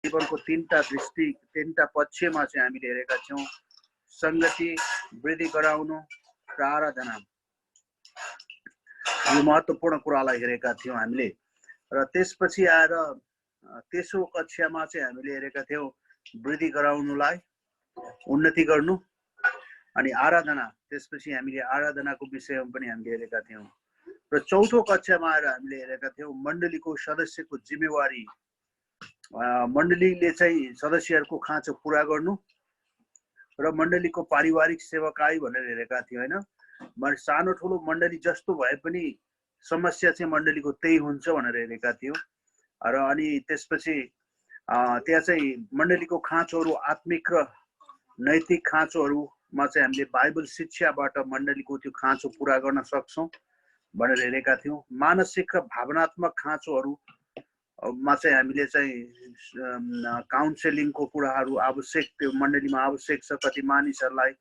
जीवनको तीनटा पक्षमा चाहिँ हामीले हेरेका थियौँ। संगति, वृद्धि गराउनु र आराधना। यो महत्त्वपूर्ण कुरालाई हेरेका थियौँ हामीले। र त्यसपछि आएर तेस्रो कक्षामा चाहिँ हामीले हेरेका थियौँ वृद्धि गराउनुलाई, उन्नति गर्नु अनि आराधना। त्यसपछि हामीले आराधनाको विषयमा पनि हामीले हेरेका थियौँ। र चौथो कक्षामा आएर हामीले हेरेका थियौँ मण्डलीको सदस्यको जिम्मेवारी। मण्डलीले चाहिँ सदस्यहरूको खाँचो पुरा गर्नु र मण्डलीको पारिवारिक सेवकाई भनेर हेरेका थियौँ हैन। सानो ठुलो मण्डली जस्तो भए पनि समस्या चाहिँ मण्डलीको त्यही हुन्छ भनेर हेरेका थियौँ। र अनि त्यसपछि त्यहाँ चाहिँ मण्डलीको खाँचोहरू आत्मिक र नैतिक खाँचोहरूमा चाहिँ हामीले बाइबल शिक्षाबाट मण्डलीको त्यो खाँचो पुरा गर्न सक्छौँ भनेर हेरेका थियौँ। मानसिक र भावनात्मक खाँचोहरूमा चाहिँ हामीले चाहिँ काउन्सेलिङको कुराहरू आवश्यक, त्यो मण्डलीमा आवश्यक छ। कति मानिसहरूलाई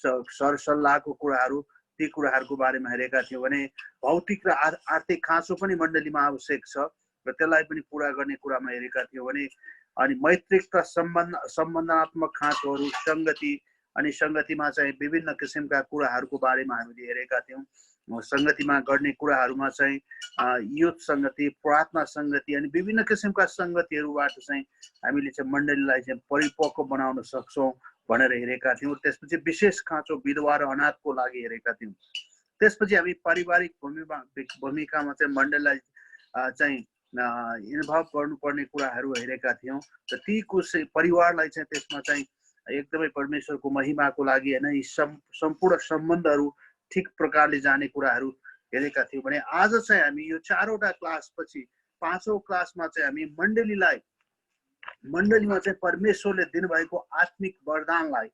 सरसल्लाहको कुराहरू, ती कुराहरूको बारेमा हेरेका थियौँ भने भौतिक र आर्थिक खाँचो पनि मण्डलीमा आवश्यक छ र त्यसलाई पनि पुरा गर्ने कुरामा हेरेका थियौँ भने अनि मैत्रिक र सम्बन्धात्मक खाँचोहरू, सङ्गति अनि सङ्गतिमा चाहिँ विभिन्न किसिमका कुराहरूको बारेमा हामीले हेरेका थियौँ। सङ्गतिमा गर्ने कुराहरूमा चाहिँ युथ सङ्गति, प्रार्थना सङ्गति अनि विभिन्न किसिमका सङ्गतिहरूबाट चाहिँ हामीले चाहिँ मण्डलीलाई चाहिँ परिपक्व बनाउन सक्छौँ भनेर हेरेका थियौँ। त्यसपछि विशेष खाँचो विधवा र अनाथको लागि हेरेका थियौँ। त्यसपछि हामी पारिवारिक भूमिकामा चाहिँ मण्डलीलाई चाहिँ इन्भल्भ गर्नुपर्ने कुराहरू हेरेका थियौँ। र ती परिवारलाई चाहिँ त्यसमा चाहिँ एकदमै परमेश्वरको महिमाको लागि हैन, यी सम्पूर्ण सम्बन्धहरू ठिक प्रकारले जाने कुराहरू हेरेका थियौँ भने आज चाहिँ हामी यो चारवटा क्लासपछि पाँचौं क्लासमा चाहिँ हामी मण्डलीमा चाहिँ परमेश्वरले दिनुभएको आत्मिक वरदानलाई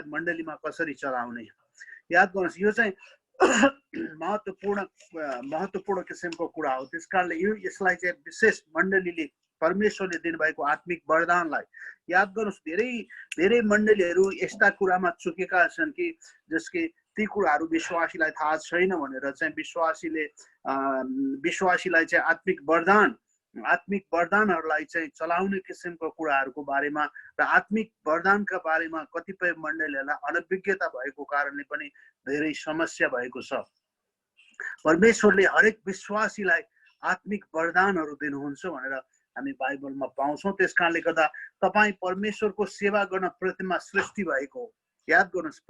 मण्डलीमा कसरी चलाउने। याद गर्नुहोस्, यो चाहिँ महत्त्वपूर्ण किसिमको कुरा हो। त्यसकारणले यसलाई चाहिँ विशेष मण्डलीले परमेश्वरले दिनुभएको आत्मिक वरदानलाई याद गर्नुहोस्। धेरै मण्डलीहरू यस्ता कुरामा चुकेका छन् कि जसले ती कुराहरू विश्वासीलाई थाहा छैन भनेर चाहिँ विश्वासीलाई चाहिँ आत्मिक वरदानहरूलाई चाहिँ चलाउने किसिमको कुराहरूको बारेमा र आत्मिक वरदानका बारेमा कतिपय मण्डलीहरूलाई अनभिज्ञता भएको कारणले पनि धेरै समस्या भएको छ। परमेश्वरले हरेक विश्वासीलाई आत्मिक वरदानहरू दिनुहुन्छ भनेर हामी बाइबलमा पाउँछौँ। त्यसकारणले गर्दा तपाईँ परमेश्वरको सेवा गर्न पृथ्वीमा सृष्टि भएको हो। याद गर्नुहोस्,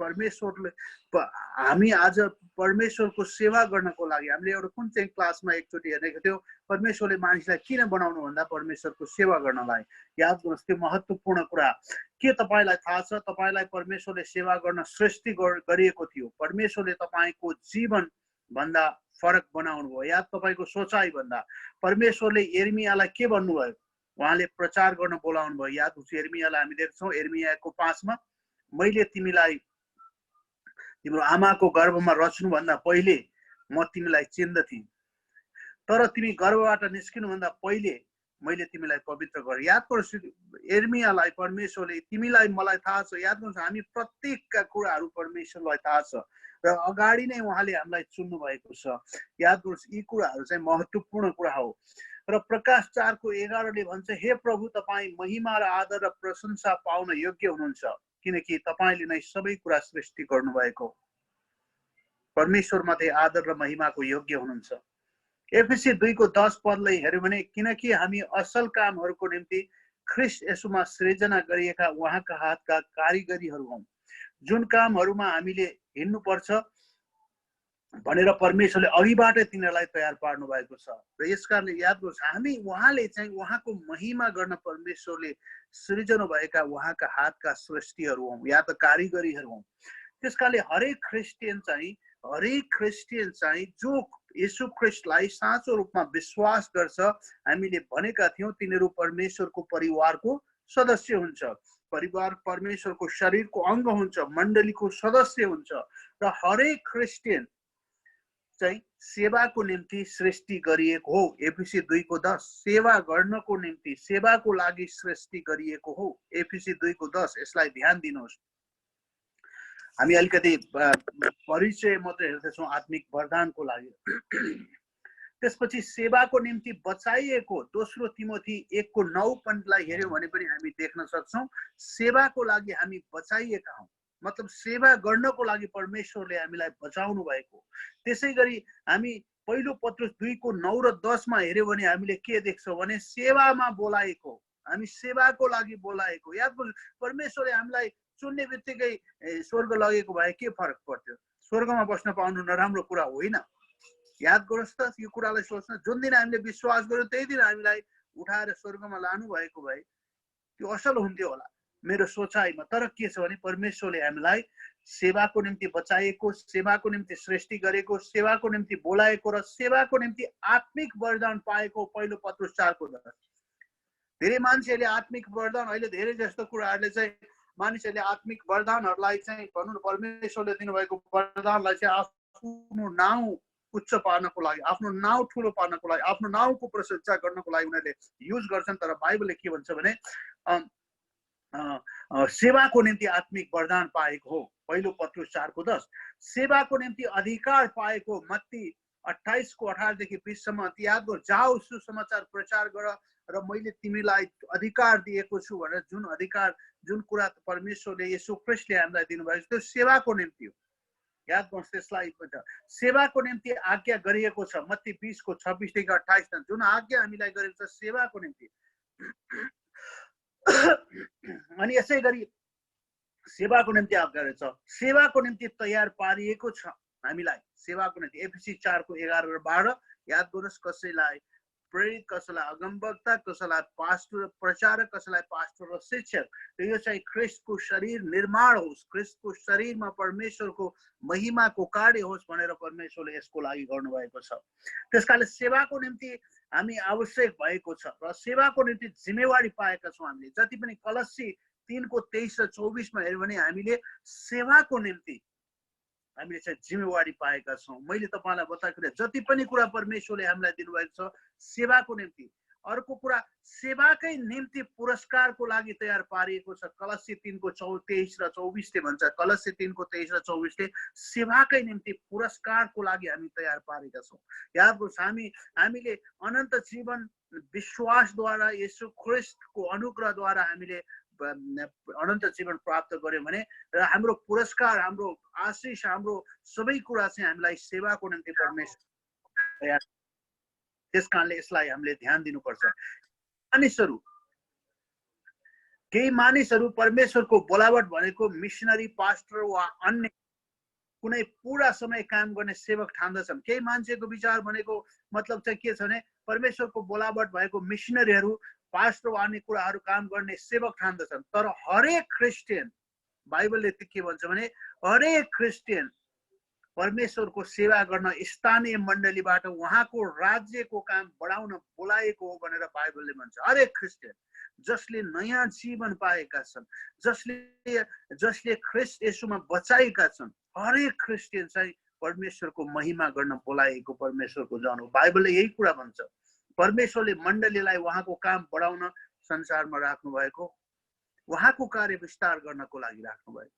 हामी आज परमेश्वरको सेवा गर्नको लागि हामीले एउटा कुन चाहिँ क्लासमा एकचोटि हेरेको थियो, परमेश्वरले मानिसलाई किन बनाउनु भन्दा परमेश्वरको सेवा गर्नलाई। याद गर्नुहोस्, त्यो महत्त्वपूर्ण कुरा के तपाईँलाई थाहा छ? तपाईँलाई परमेश्वरले सेवा गर्न सृष्टि गरिएको थियो। परमेश्वरले तपाईँको जीवन भन्दा फरक बनाउनु भयो। याद, तपाईँको सोचाइ भन्दा परमेश्वरले यिर्मियालाई के भन्नुभयो? उहाँले प्रचार गर्न बोलाउनु भयो। याद होस्, यिर्मियालाई हामी देख्छौँ यिर्मियाको 5 मैले तिमीलाई तिम्रो आमाको गर्भमा रच्नुभन्दा पहिले म तिमीलाई चिन्दथेँ, तर तिमी गर्भबाट निस्किनुभन्दा पहिले मैले तिमीलाई पवित्र गरेँ। याद गर्नुहोस्, यिर्मियालाई परमेश्वरले तिमीलाई मलाई थाहा छ। याद गर्नुहोस्, हामी प्रत्येकका कुराहरू परमेश्वरलाई थाहा छ र अगाडि नै उहाँले हामीलाई चुन्नु भएको छ। याद गर्नुहोस्, यी कुराहरू चाहिँ महत्त्वपूर्ण कुरा हो। र प्रकाश 4:11ले भन्छ, हे प्रभु, तपाईँ महिमा र आदर र प्रशंसा पाउन योग्य हुनुहुन्छ, किनकि तपाईँले नै सबै कुरा सृष्टि गर्नुभएको। परमेश्वरमाथि आदर र महिमाको योग्य हुनुहुन्छ। एफएसी 2:10 हेर्यो भने, किनकि हामी असल कामहरूको निम्ति ख्रीष्ट येशूमा सृजना गरिएका उहाँका हातका कारिगरीहरू हौँ, जुन कामहरूमा हामीले हिँड्नुपर्छ भनेर परमेश्वरले अघिबाटै तिनीहरूलाई तयार पार्नु भएको छ। र यसकारणले याद गर्नुहोस्, हामी उहाँले चाहिँ उहाँको महिमा गर्न परमेश्वरले सृजना भएका उहाँका हातका सृष्टिहरू हौँ या त कारिगरीहरू हौँ। त्यसकारणले हरेक क्रिस्चियन चाहिँ जो येशू ख्रीष्टलाई साँचो रूपमा विश्वास गर्छ, हामीले भनेका थियौँ तिनीहरू परमेश्वरको परिवारको सदस्य हुन्छ। परिवार परमेश्वरको शरीरको अङ्ग हुन्छ, मण्डलीको सदस्य हुन्छ। र हरेक क्रिस्चियन चाहिँ सेवाको निम्ति सृष्टि गरिएको हो। एफएसी 2:10 सेवा गर्नको निम्ति, सेवाको लागि सृष्टि गरिएको हो। एफएसी 2:10 यसलाई ध्यान दिनुहोस्। हामी अलिकति परिचय मात्रै हेर्दैछौँ आत्मिक वरदानको लागि। त्यसपछि सेवाको निम्ति बचाइएको दोस्रो तिमोथी 1:9 हेर्यौं भने पनि हामी देख्न सक्छौं सेवाको लागि हामी बचाइएका हौं, मतलब सेवा गर्नको लागि परमेश्वरले हामीलाई बचाउनु भएको। त्यसै गरी हामी पहिलो पत्रुस 2:9 र 10 हेर्यौं भने हामीले के देख्छौं भने सेवामा बोलाएको, हामी सेवाको लागि बोलाएको। याद गर्नु, परमेश्वरले हामीलाई चुन्ने बित्तिकै स्वर्ग लगेको भए के फरक पर्थ्यो? स्वर्गमा बस्न पाउनु नराम्रो कुरा होइन। याद गर्नुहोस् त, यो कुरालाई सोच्न, जुन दिन हामीले विश्वास गर्यौं त्यही दिन हामीलाई उठाएर स्वर्गमा लानु भएको भए त्यो असल हुन्थ्यो होला मेरो सोचाइमा। तर के छ भने परमेश्वरले हामीलाई सेवाको निम्ति बचाएको, सेवाको निम्ति सृष्टि गरेको, सेवाको निम्ति बोलाएको र सेवाको निम्ति आत्मिक वरदान पाएको। पहिलो पत्रुस 4:10। धेरै मान्छेहरूले आत्मिक वरदान, अहिले धेरै जस्तो कुराहरूले चाहिँ मानिसहरूले आत्मिक वरदानहरूलाई चाहिँ भनौँ न परमेश्वरले दिनुभएको वरदानलाई चाहिँ आफ्नो नाउँ उच्च पार्नको लागि, आफ्नो नाउँ ठुलो पार्नको लागि, आफ्नो नाउँको प्रशंसा गर्नको लागि उनीहरूले युज गर्छन्। तर बाइबलले के भन्छ भने सेवाको निम्ति आत्मिक वरदान पाएको हो। पहिलो पत्रुस 4:10। सेवाको निम्ति अधिकार पाएको मत्ती 28:18-20 याद गर, जाऊ सुसमाचार प्रचार गर र मैले तिमीलाई अधिकार दिएको छु भनेर जुन अधिकार, जुन कुरा परमेश्वरले येशू ख्रीष्टले हामीलाई दिनुभएको छ त्यो सेवाको निम्ति हो। याद गर्नुहोस् त्यसलाई। सेवाको निम्ति आज्ञा गरिएको छ मत्ती 20:26-28। जुन आज्ञा हामीलाई गरेको छ सेवाको निम्ति। अनि यसै गरी सेवाको निम्ति आज्ञा रहेछ, सेवाको निम्ति तयार पारिएको छ हामीलाई सेवाको निम्ति। एफएसी 4:11 र 12 याद गर्नुहोस्, कसैलाई प्रेरित, कसैलाई अगमवक्ता, कसैलाई पास्टर प्रचारक, कसैलाई पास्टर र शिक्षक। यो चाहिँ ख्रीष्टको शरीर निर्माण होस्, ख्रीष्टको शरीरमा परमेश्वरको महिमाको कार्य होस् भनेर परमेश्वरले यसको लागि गर्नुभएको छ। त्यसकारणले सेवाको निम्ति हामी आवश्यक भएको छ र सेवाको निम्ति जिम्मेवारी पाएका छौँ हामीले। जति पनि कलस्सी 3:23 र 24 हेर्यो भने हामीले सेवाको निम्ति हामीले चाहिँ जिम्मेवारी पाएका छौँ। मैले तपाईँलाई बताएको जति पनि कुरा परमेश्वरले हामीलाई दिनुभएको छ सेवाको निम्ति। अर्को कुरा, सेवाकै निम्ति पुरस्कारको लागि तयार पारिएको छ। कलस्सी 3:23 र 24 भन्छ, कलस्सी 3:23 र 24 सेवाकै निम्ति पुरस्कारको लागि हामी तयार पारेका छौँ। याद गर्नुहोस्, हामीले अनन्त जीवन विश्वासद्वारा येशू ख्रीष्टको अनुग्रहद्वारा हामीले अनन्त जीवन प्राप्त गर्यौं भने र हाम्रो पुरस्कार, हाम्रो आशिष, हाम्रो सबै कुरा चाहिँ हामीलाई सेवाको निम्ति परमेश्वर तयार। त्यसकारणले यसलाई हामीले ध्यान दिनुपर्छ। केही मानिसहरू परमेश्वरको बोलावट भनेको मिशनरी, पास्टर वा अन्य कुनै पूरा समय काम गर्ने सेवक ठान्दछन्। केही मान्छेको विचार भनेको मतलब चाहिँ के छ भने परमेश्वरको बोलावट भएको मिशनरीहरू, पास्टर वा अन्य कुराहरू काम गर्ने सेवक ठान्दछन्। तर हरेक क्रिस्चियन, बाइबलले के भन्छ भने हरेक क्रिस्चियन परमेश्वरको सेवा गर्न स्थानीय मण्डलीबाट उहाँको राज्यको काम बढाउन बोलाएको हो भनेर बाइबलले भन्छ। हरेक क्रिस्चियन जसले नयाँ जीवन पाएका छन्, जसले ख्रीष्ट येशूमा बचाएका छन्, हरेक क्रिस्चियन चाहिँ परमेश्वरको महिमा गर्न बोलाएको परमेश्वरको जन हो। बाइबलले यही कुरा भन्छ। परमेश्वरले मण्डलीलाई उहाँको काम बढाउन संसारमा राख्नु भएको, उहाँको कार्य विस्तार गर्नको लागि राख्नु भएको,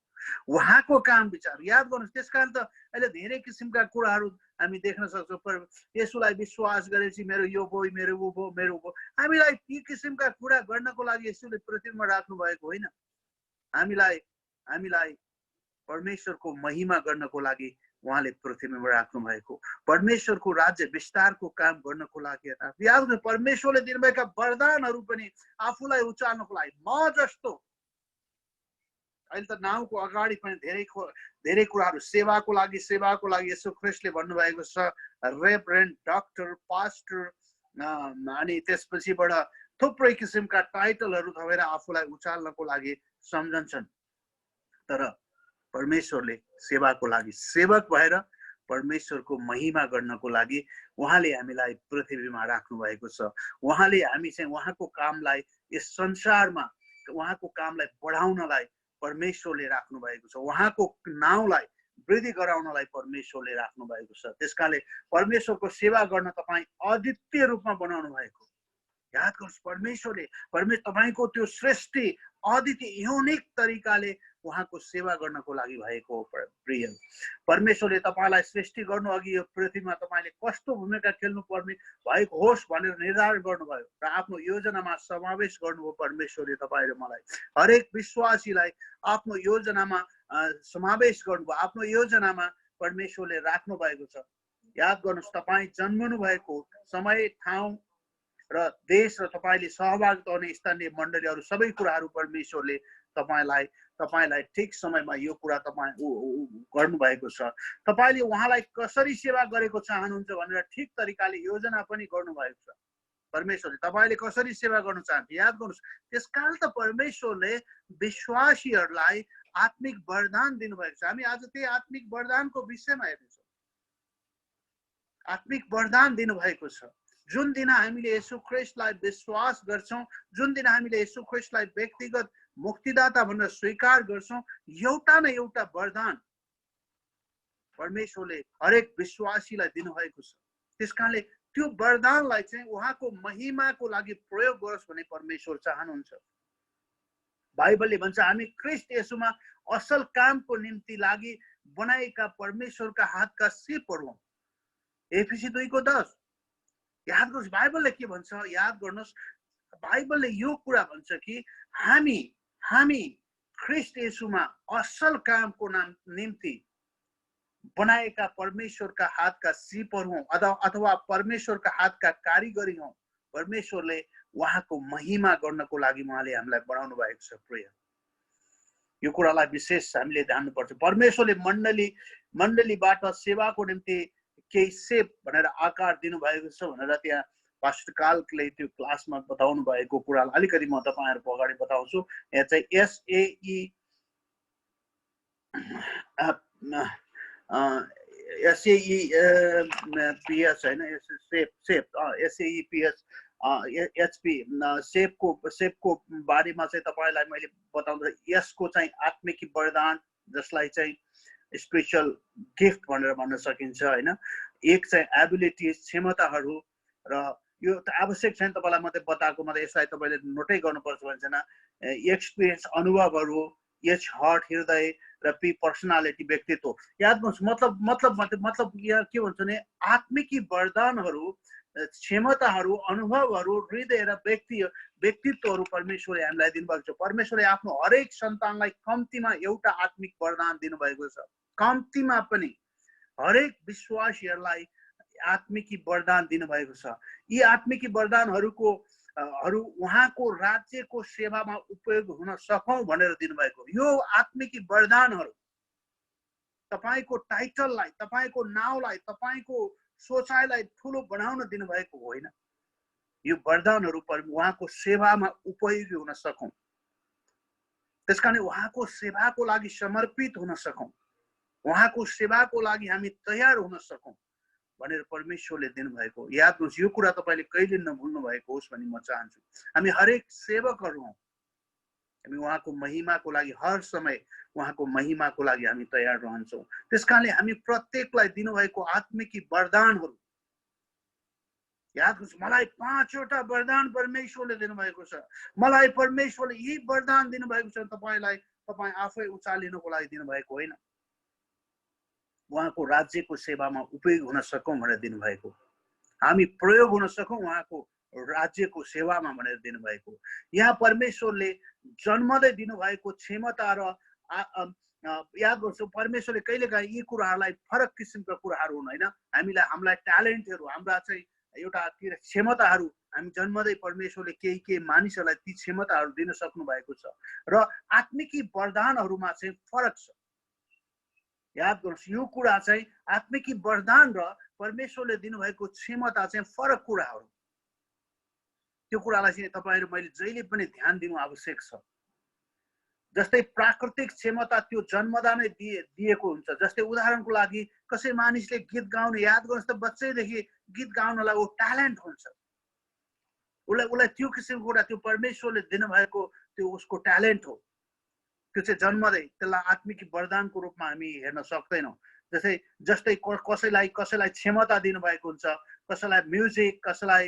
उहाँको काम विचार। याद गर्नुहोस्, त्यसकारण त अहिले धेरै किसिमका कुराहरू हामी देख्न सक्छौँ। येशूलाई विश्वास गरेपछि मेरो यो भयो, मेरो ऊ भयो, मेरो ऊ भयो। हामीलाई ती किसिमका कुरा गर्नको लागि येशूले पृथ्वीमा राख्नु भएको होइन। हामीलाई परमेश्वरको महिमा गर्नको लागि उहाँले पृथ्वीमा राख्नु भएको, परमेश्वरको राज्य विस्तारको काम गर्नको लागि। याद गर्नु, परमेश्वरले दिनुभएका वरदानहरू पनि आफूलाई उचाल्नको लागि। म जस्तो अहिले त नाउँको अगाडि पनि धेरै कुराहरू सेवाको लागि येशू ख्रीष्टले भन्नुभएको छ रेभरेन्ड, डक्टर, पास्टर, अनि त्यसपछिबाट थुप्रै किसिमका टाइटलहरू थपेर आफूलाई उचाल्नको लागि सम्झन्छन्। तर परमेश्वरले सेवाको लागि सेवक भएर परमेश्वरको महिमा गर्नको लागि उहाँले हामीलाई पृथ्वीमा राख्नु भएको छ। उहाँले हामी चाहिँ उहाँको कामलाई यस संसारमा उहाँको कामलाई बढाउनलाई परमेश्वरले राख्नु भएको छ। उहाँको नाउँलाई वृद्धि गराउनलाई परमेश्वरले राख्नु भएको छ। त्यसकारणले परमेश्वरको सेवा गर्न तपाईँ अद्वितीय रूपमा बनाउनु भएको, याद गर्नुहोस् परमेश्वर तपाईको त्यो सृष्टि अद्वितीय युनिक तरिकाले उहाँको सेवा गर्नको लागि भएको हो। प्रिय परमेश्वरले तपाईलाई सृष्टि गर्नु अघि यो पृथ्वीमा तपाईले कस्तो भूमिका खेल्नु पर्ने भएको होस् भनेर निर्धारण गर्नुभयो र आफ्नो योजनामा समावेश गर्नुभयो। परमेश्वरले तपाईँ र मलाई हरेक विश्वासीलाई आफ्नो योजनामा समावेश गर्नुभयो। आफ्नो योजनामा परमेश्वरले राख्नु भएको छ। याद गर्नुहोस् तपाईँ जन्मनु भएको समय, ठाउँ र देश र तपाईले सहभागिता हुने स्थानीय मण्डलीहरू सबै कुराहरू परमेश्वरले तपाईलाई ठिक समयमा यो कुरा तपाईँ गर्नुभएको छ। तपाईले उहाँलाई कसरी सेवा गरेको चाहनुहुन्छ भनेर ठिक तरिकाले योजना पनि गर्नुभएको छ। परमेश्वरले तपाईले कसरी सेवा गर्न चाहन्छ याद गर्नुहोस्। त्यसकारण त परमेश्वरले विश्वासीहरूलाई आत्मिक वरदान दिनुभएको छ। हामी आज त्यही आत्मिक वरदानको विषयमा हेर्नेछौँ। आत्मिक वरदान दिनुभएको छ। जुन दिन हामीले येशू ख्रीष्टलाई विश्वास गर्छौं, जुन दिन हामीले येशू ख्रीष्टलाई व्यक्तिगत मुक्तिदाता भनेर स्वीकार गर्छौं, एउटा न एउटा वरदान परमेश्वरले हरेक विश्वासीलाई दिनुभएको छ। त्यसकारणले त्यो वरदानलाई चाहिँ उहाँको महिमाको लागि प्रयोग गरोस् भन्ने परमेश्वर चाहनुहुन्छ। बाइबलले भन्छ हामी ख्रीष्ट येशूमा असल कामको निम्ति लागि बनाएका परमेश्वरका हातका सिपहरू हौं। एफिसी 2:10 याद गर्नुहोस्। बाइबलले के भन्छ याद गर्नुहोस्। बाइबलले यो कुरा भन्छ कि हामी ख्रीष्ट येशूमा असल कामको निम्ति बनाएका परमेश्वरका हातका सिपहरू हौं अथवा परमेश्वरका हातका कारिगरी हौं। परमेश्वरले उहाँको महिमा गर्नको लागि उहाँले हामीलाई बनाउनु भएको छ। प्रिय यो कुरालाई विशेष हामीले ध्यान्नुपर्छ। परमेश्वरले मण्डलीबाट सेवाको निम्ति केही सेप भनेर आकार दिनुभएको छ भनेर त्यहाँ पास्टर कालले त्यो क्लासमा बताउनु भएको कुरालाई अलिकति म तपाईहरुको अगाडि बताउँछु। यहाँ चाहिँ SAEPS हैन, SAEPS HP सेपको बारेमा चाहिँ तपाईलाई मैले बताउँदा यसको चाहिँ आत्मिक वरदान जसलाई चाहिँ स्पिरिचुअल गिफ्ट भनेर भन्न सकिन्छ हैन। एक चाहिँ एबिलिटिज क्षमताहरू र यो त आवश्यक छैन तपाईलाई मात्रै बताएको, मात्रै यसलाई तपाईले नोटै गर्नुपर्छ भन्छ हैन। एक्सपिरियन्स अनुभवहरू, एच हार्ट हृदय र पी पर्सनालिटी व्यक्तित्व। याद गर्नुहोस् मतलब यहाँ के भन्छ भने आत्मिक वरदानहरू, क्षमताहरू, अनुभवहरू, हृदय र व्यक्तित्वहरू परमेश्वरले हामीलाई दिनुभएको छ। परमेश्वरले आफ्नो हरेक सन्तानलाई कम्तीमा एउटा आत्मिक वरदान दिनुभएको छ। कम्तीमा पनि हरेक विश्वासीहरूलाई आत्मिक वरदान दिनुभएको छ। यी आत्मिक वरदानहरूको उहाँको राज्यको सेवामा उपयोग हुन सकौं भनेर दिनुभएको। यो आत्मिक वरदानहरू तपाईको टाइटललाई, तपाईको नाउँलाई, तपाईको सोचाइलाई ठूलो बनाउन दिनुभएको होइन। यो वरदानहरू उहाँको सेवामा उपयोगी हुन सकौं, त्यसकारण उहाँको सेवाको लागि समर्पित हुन सकौं, उहाँको सेवाको लागि हामी तयार हुन सकौं भनेर परमेश्वरले दिनुभएको। याद गर्नुहोस्, यो कुरा तपाईले कहिले नभुल्नु भएको होस् भन्ने म चाहन्छु। हामी हरेक सेवकहरू हौं। हामी उहाँको महिमाको लागि हर समय उहाँको महिमाको लागि हामी तयार रहन्छौं। त्यसकारणले हामी प्रत्येकलाई दिनुभएको आत्मिक वरदानहरू याद गर्नुहोस्। मलाई 5वटा वरदान परमेश्वरले दिनुभएको छ। मलाई परमेश्वरले यी वरदान दिनुभएको छ। तपाईँ आफै उचालिनको लागि दिनुभएको होइन, उहाँको राज्यको सेवामा उपयोग हुन सकौं भनेर दिनुभएको। हामी प्रयोग हुन सकौं उहाँको राज्यको सेवामा भनेर दिनुभएको। यहाँ परमेश्वरले जन्मदै दिनुभएको क्षमता र याद गर्छु, परमेश्वरले कहिलेकाहीँ यी कुराहरूलाई फरक किसिमका कुराहरू हुन् हैन। हामीलाई ट्यालेन्टहरू, हाम्रा चाहिँ एउटा क्षमताहरू हामी जन्मदै परमेश्वरले केही मानिसहरूलाई ती क्षमताहरू दिन सक्नु भएको छ र आत्मिक वरदानहरूमा चाहिँ फरक छ। याद गर्नुहोस्, यो कुरा चाहिँ आत्मिक वरदान र परमेश्वरले दिनुभएको क्षमता चाहिँ फरक कुराहरू। त्यो कुरालाई चाहिँ तपाईहरु मैले जहिले पनि ध्यान दिनु आवश्यक छ। जस्तै प्राकृतिक क्षमता त्यो जन्मदा नै दिएको हुन्छ। जस्तै उदाहरणको लागि कसै मानिसले गीत गाउने, याद गर्नुहोस् त बच्चैदेखि गीत गाउनलाई ऊ ट्यालेन्ट हुन्छ। उसलाई त्यो किसिमको कुरा त्यो परमेश्वरले दिनुभएको त्यो उसको ट्यालेन्ट हो। त्यो चाहिँ जन्मदै त्यसलाई आत्मिक वरदानको रूपमा हामी हेर्न सक्दैनौँ। जस्तै कसैलाई क्षमता दिनुभएको हुन्छ, कसैलाई म्युजिक, कसैलाई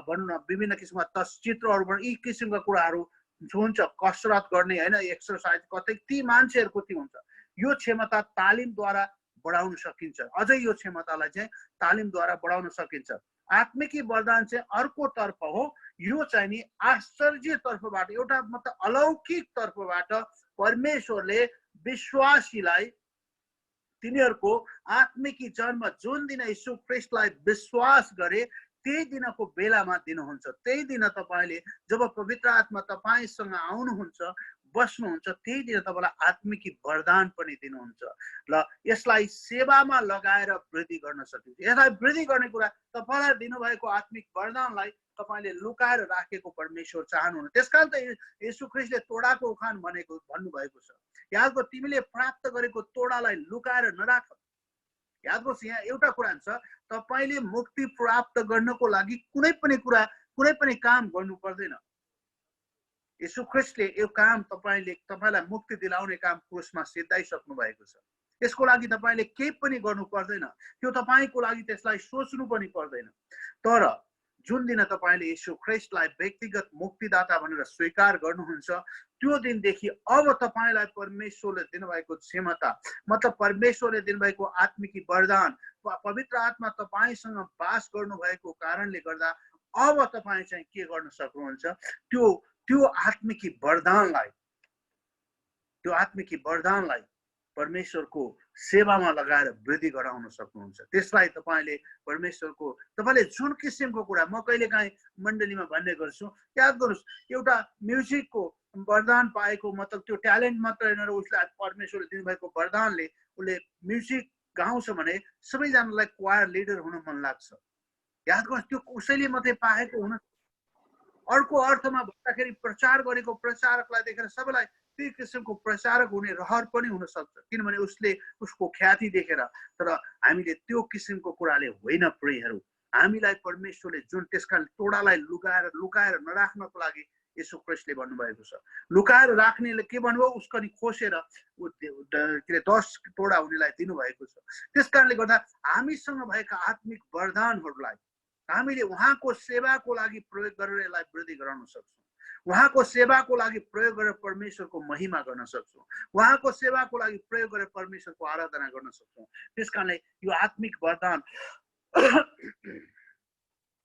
भनौँ न विभिन्न किसिमका चित्रहरू यी किसिमका कुराहरू हुन्छ, कसरत गर्ने होइन, एक्सर्साइज कतै ती मान्छेहरूको ती हुन्छ। यो क्षमता तालिमद्वारा बढाउन सकिन्छ। अझै यो क्षमतालाई चाहिँ तालिमद्वारा बढाउन सकिन्छ। आत्मिकी वरदान चाहिँ अर्को तर्फ हो, यो चाहिँ नि आश्चर्य तर्फबाट, एउटा मतलब अलौकिक तर्फबाट परमेश्वरले विश्वासीलाई तिनीहरूको आत्मिकी जन्म जुन दिन यीशु ख्रीष्टलाई विश्वास गरे त्यही दिनको बेलामा दिनुहुन्छ। त्यही दिन तपाईले जब पवित्र आत्मा तपाईसँग आउनुहुन्छ, बस्नुहुन्छ, त्यही दिन तपाईलाई आत्मिकी वरदान पनि दिनुहुन्छ। ल यसलाई सेवामा लगाएर वृद्धि गर्न सकिन्छ। यसलाई वृद्धि गर्ने कुरा तपाईलाई दिनुभएको आत्मिक वरदानलाई तपाईले लुकाएर राखेको परमेश्वर चाहनुहुन्न। त्यसकारण त येशू ख्रीष्टले तोडाको उखान भन्नुभएको छ, याद गर तिमीले प्राप्त गरेको तोडालाई लुकाएर नराख। याद गर्छ यहाँ एउटा कुरा छ, तपाईले मुक्ति प्राप्त गर्नको लागि कुनै पनि काम गर्नु पर्दैन। येशू ख्रीष्टले यो काम तपाईलाई मुक्ति दिलाउने काम क्रुसमा सिद्धाइसक्नु भएको छ। यसको लागि तपाईले केही पनि गर्नु पर्दैन, त्यो तपाईको लागि त्यसलाई सोच्नु पनि पर्दैन। तर जुन दिन तपाईले येशू ख्रीष्टलाई व्यक्तिगत मुक्तिदाता भनेर स्वीकार गर्नुहुन्छ, त्यो दिनदेखि अब तपाईलाई परमेश्वरले दिनुभएको क्षमता, मतलब परमेश्वरले दिनुभएको आत्मिकी वरदान, पवित्र आत्मा तपाईसँग वास गर्नुभएको कारणले गर्दा अब तपाई चाहिँ के गर्न सक्नुहुन्छ, त्यो आत्मिकी वरदानलाई परमेश्वरको सेवामा लगाएर वृद्धि गराउन सक्नुहुन्छ। त्यसलाई तपाईले जुन किसिमको कुरा म कहिलेकाहीँ मण्डलीमा भन्ने गर्छु, याद गर्नुहोस् एउटा म्युजिकको वरदान पाएको मतलब त्यो ट्यालेन्ट मात्र होइन, उसलाई परमेश्वरले दिनुभएको वरदानले उसले म्युजिक गाउँछ भने सबैजनालाई क्वायर लिडर हुन मन लाग्छ। याद गर्नुहोस् त्यो उसैले मात्रै पाएको हुन, अर्को अर्थमा भन्दाखेरि प्रचार गरेको प्रचारकलाई देखेर सबैलाई त्यही किसिमको प्रचारक हुने रहर पनि हुन सक्छ, किनभने उसको ख्याति देखेर। तर हामीले त्यो किसिमको कुराले होइन प्रियहरू, हामीलाई परमेश्वरले जुन त्यसकारण तोडालाई लुकाएर नराख्नको लागि येशू ख्रीष्टले भन्नुभएको छ। लुकाएर राख्नेले के भन्नुभयो, उसको नि खोसेर 10 तोडा हुनेलाई दिनुभएको छ। त्यसकारणले गर्दा हामीसँग भएका आत्मिक वरदानहरूलाई हामीले उहाँको सेवाको लागि प्रयोग गरेर यसलाई वृद्धि गराउन सक्छौँ। उहाँको सेवाको लागि प्रयोग गरेर परमेश्वरको महिमा गर्न सक्छौँ। उहाँको सेवाको लागि प्रयोग गरेर परमेश्वरको आराधना गर्न सक्छौँ। त्यसकारणले यो आत्मिक वरदान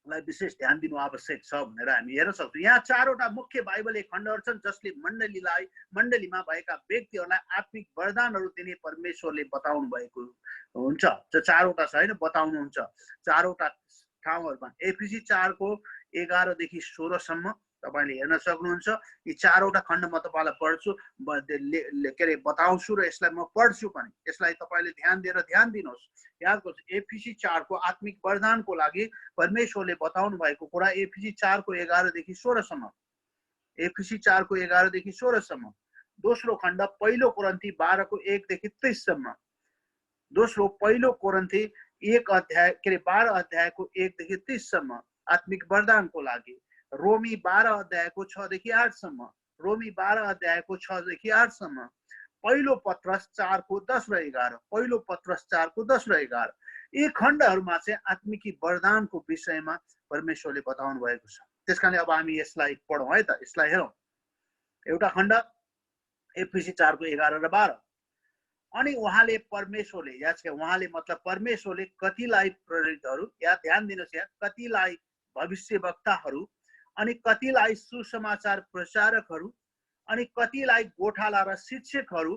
लाई विशेष ध्यान दिनु आवश्यक छ भनेर हामी हेर्न सक्छौँ। यहाँ 4वटा मुख्य बाइबलीय खण्डहरू छन् जसले मण्डलीमा भएका व्यक्तिहरूलाई आत्मिक वरदानहरू दिने परमेश्वरले बताउनु भएको हुन्छ। त्यो 4वटा छ होइन, बताउनुहुन्छ 4वटा ठाउँहरूमा। एफिसी 4:11 देखि 16 सम्म तपाईले हेर्न सक्नुहुन्छ। यी 4वटा खण्ड म तपाईलाई पढ्छु, के अरे बताउँछु र यसलाई म पढ्छु पनि। यसलाई तपाईले ध्यान दिनुहोस्। याद गर्नुहोस् एफिसी 4 को आत्मिक वरदानको लागि परमेश्वरले बताउनु भएको कुरा एफिसी 4:11 देखि 16 सम्म। एफिसी 4:11 देखि 16 सम्म। दोस्रो खण्ड पहिलो कोरिन्थी 12:1 देखि 30 सम्म। दोस्रो पहिलो कोरिन्थी 12 अध्यायको 1 देखि 30 सम्म आत्मिक वरदानको लागि। रोमी 12 अध्यायको 6 देखि 8 सम्म। रोमी 12 अध्यायको 6 देखि 8 सम्म। पहिलो पत्रस 4:10 र 11। पहिलो पत्रस 4:10 र 11। यी खण्डहरूमा चाहिँ आत्मिकी वरदानको विषयमा परमेश्वरले बताउनु भएको छ। त्यसकारणले अब हामी यसलाई पढौँ है त, यसलाई हेरौँ। एउटा खण्ड एफिसी 4:11 र 12। अनि उहाँले मतलब परमेश्वरले कतिलाई प्रेरितहरू, या ध्यान दिनुहोस् यहाँ, कतिलाई भविष्यवक्ताहरू, अनि कतिलाई सुसमाचार प्रचारकहरू, अनि कतिलाई गोठाला र शिक्षकहरू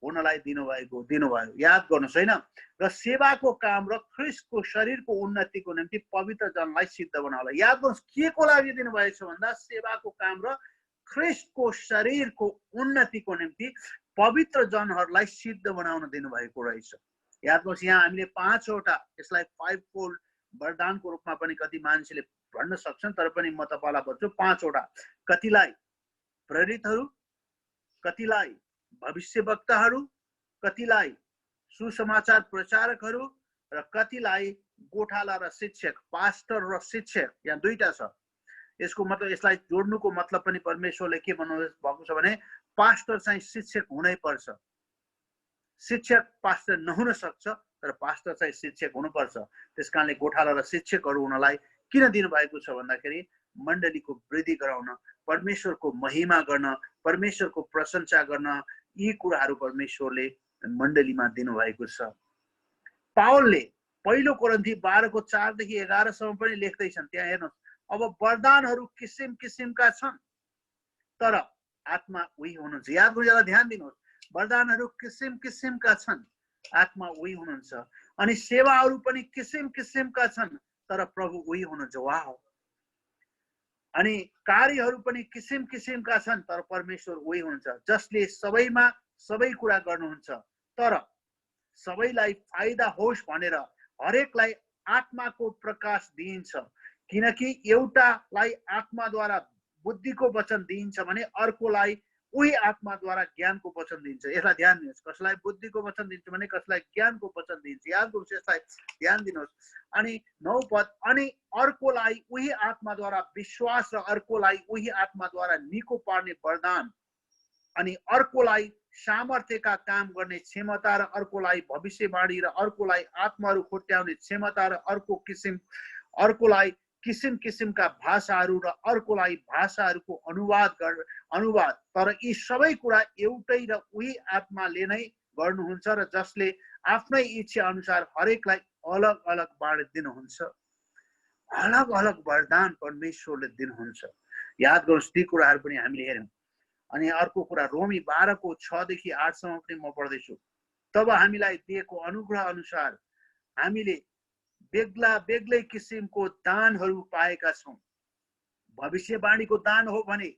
हुनलाई दिनुभयो। याद गर्नुहोस् होइन, र सेवाको काम र ख्रीष्टको शरीरको उन्नतिको निम्ति पवित्र जनलाई सिद्ध बनाउनलाई। याद गर्नुहोस् के को लागि दिनुभएको छ भन्दा सेवाको काम र ख्रीष्टको शरीरको उन्नतिको निम्ति पवित्र जनहरूलाई सिद्ध बनाउन दिनुभएको रहेछ। याद गर्नुहोस् यहाँ हामीले 5वटा, यसलाई 5-fold वरदानको रूपमा पनि कति मान्छेले भन्न सक्छन्, तर पनि म तपाईलाई भन्छु 5वटा। कतिलाई प्रेरितहरू, कतिलाई भविष्यवक्ताहरू, कतिलाई सुसमाचार प्रचारकहरू, र कतिलाई गोठाला र शिक्षक, पास्टर र शिक्षक। यहाँ दुईटा छ। यसको मतलब, यसलाई जोड्नुको मतलब पनि परमेश्वरले के भन्नु भएको छ भने पास्टर चाहिँ शिक्षक हुनै पर्छ। शिक्षक पास्टर नहुन सक्छ, तर पास्टर चाहिँ शिक्षक हुनुपर्छ। त्यसकारणले गोठाला र शिक्षकहरू हुनलाई किन दिनुभएको छ भन्दाखेरि मण्डलीको वृद्धि गराउन, परमेश्वरको महिमा गर्न, परमेश्वरको प्रशंसा गर्न, यी कुराहरू परमेश्वरले मण्डलीमा दिनुभएको छ। पावलले पहिलो कोरिन्थी 12:4 देखि 11 सम्म पनि लेख्दैछन्। त्यहाँ हेर्नुहोस्, अब वरदानहरू किसिम किसिमका छन् तर आत्मा उही हुनुहुन्छ। याद गर्नुलाई ध्यान दिनुहोस्, वरदानहरू किसिम किसिमका छन्, आत्मा उही हुनुहुन्छ। अनि सेवाहरू पनि किसिम किसिमका छन् तर प्रभु उही हुनुहुन्छ। वाह! अनि कार्यहरू पनि किसिम किसिमका छन् तर परमेश्वर उही हुनुहुन्छ, जसले सबैमा सबै कुरा गर्नुहुन्छ। तर सबैलाई फाइदा होस् भनेर हरेकलाई आत्माको प्रकाश दिइन्छ, किनकि एउटालाई आत्माद्वारा बुद्धिको वचन दिइन्छ भने अर्कोलाई उही आत्माद्वारा ज्ञानको वचन दिइन्छ। यसलाई ध्यान दिनुहोस्, कसलाई बुद्धिको वचन दिन्छ भने कसलाई ज्ञानको वचन दिइन्छ। याद गर्नुहोस्, यसलाई ध्यान दिनुहोस्। अनि 9 पद, अनि अर्कोलाई उही आत्माद्वारा विश्वास र अर्कोलाई उही आत्माद्वारा निको पार्ने वरदान, अनि अर्कोलाई सामर्थ्यका काम गर्ने क्षमता र अर्कोलाई भविष्यवाणी र अर्कोलाई आत्माहरू खुट्याउने क्षमता र अर्कोलाई किसिम किसिमका भाषाहरू र अर्कोलाई भाषाहरूको अनुवाद। तर यी सबै कुरा एउटै र उही आत्माले नै गर्नुहुन्छ र जसले आफ्नै इच्छा अनुसार हरेकलाई अलग अलग बाँडिदिनुहुन्छ। अलग अलग वरदान परमेश्वरले दिनुहुन्छ। याद गर्नुहोस्, ती कुराहरू पनि हामीले हेर्यौँ। अनि अर्को कुरा रोमी 12:6 देखि 8 सम्म पनि म पढ्दैछु। तब हामीलाई दिएको अनुग्रह अनुसार हामीले बेग्ला बेग्लै किसिमको दानहरू पाएका छौँ। भविष्यवाणीको दान हो भने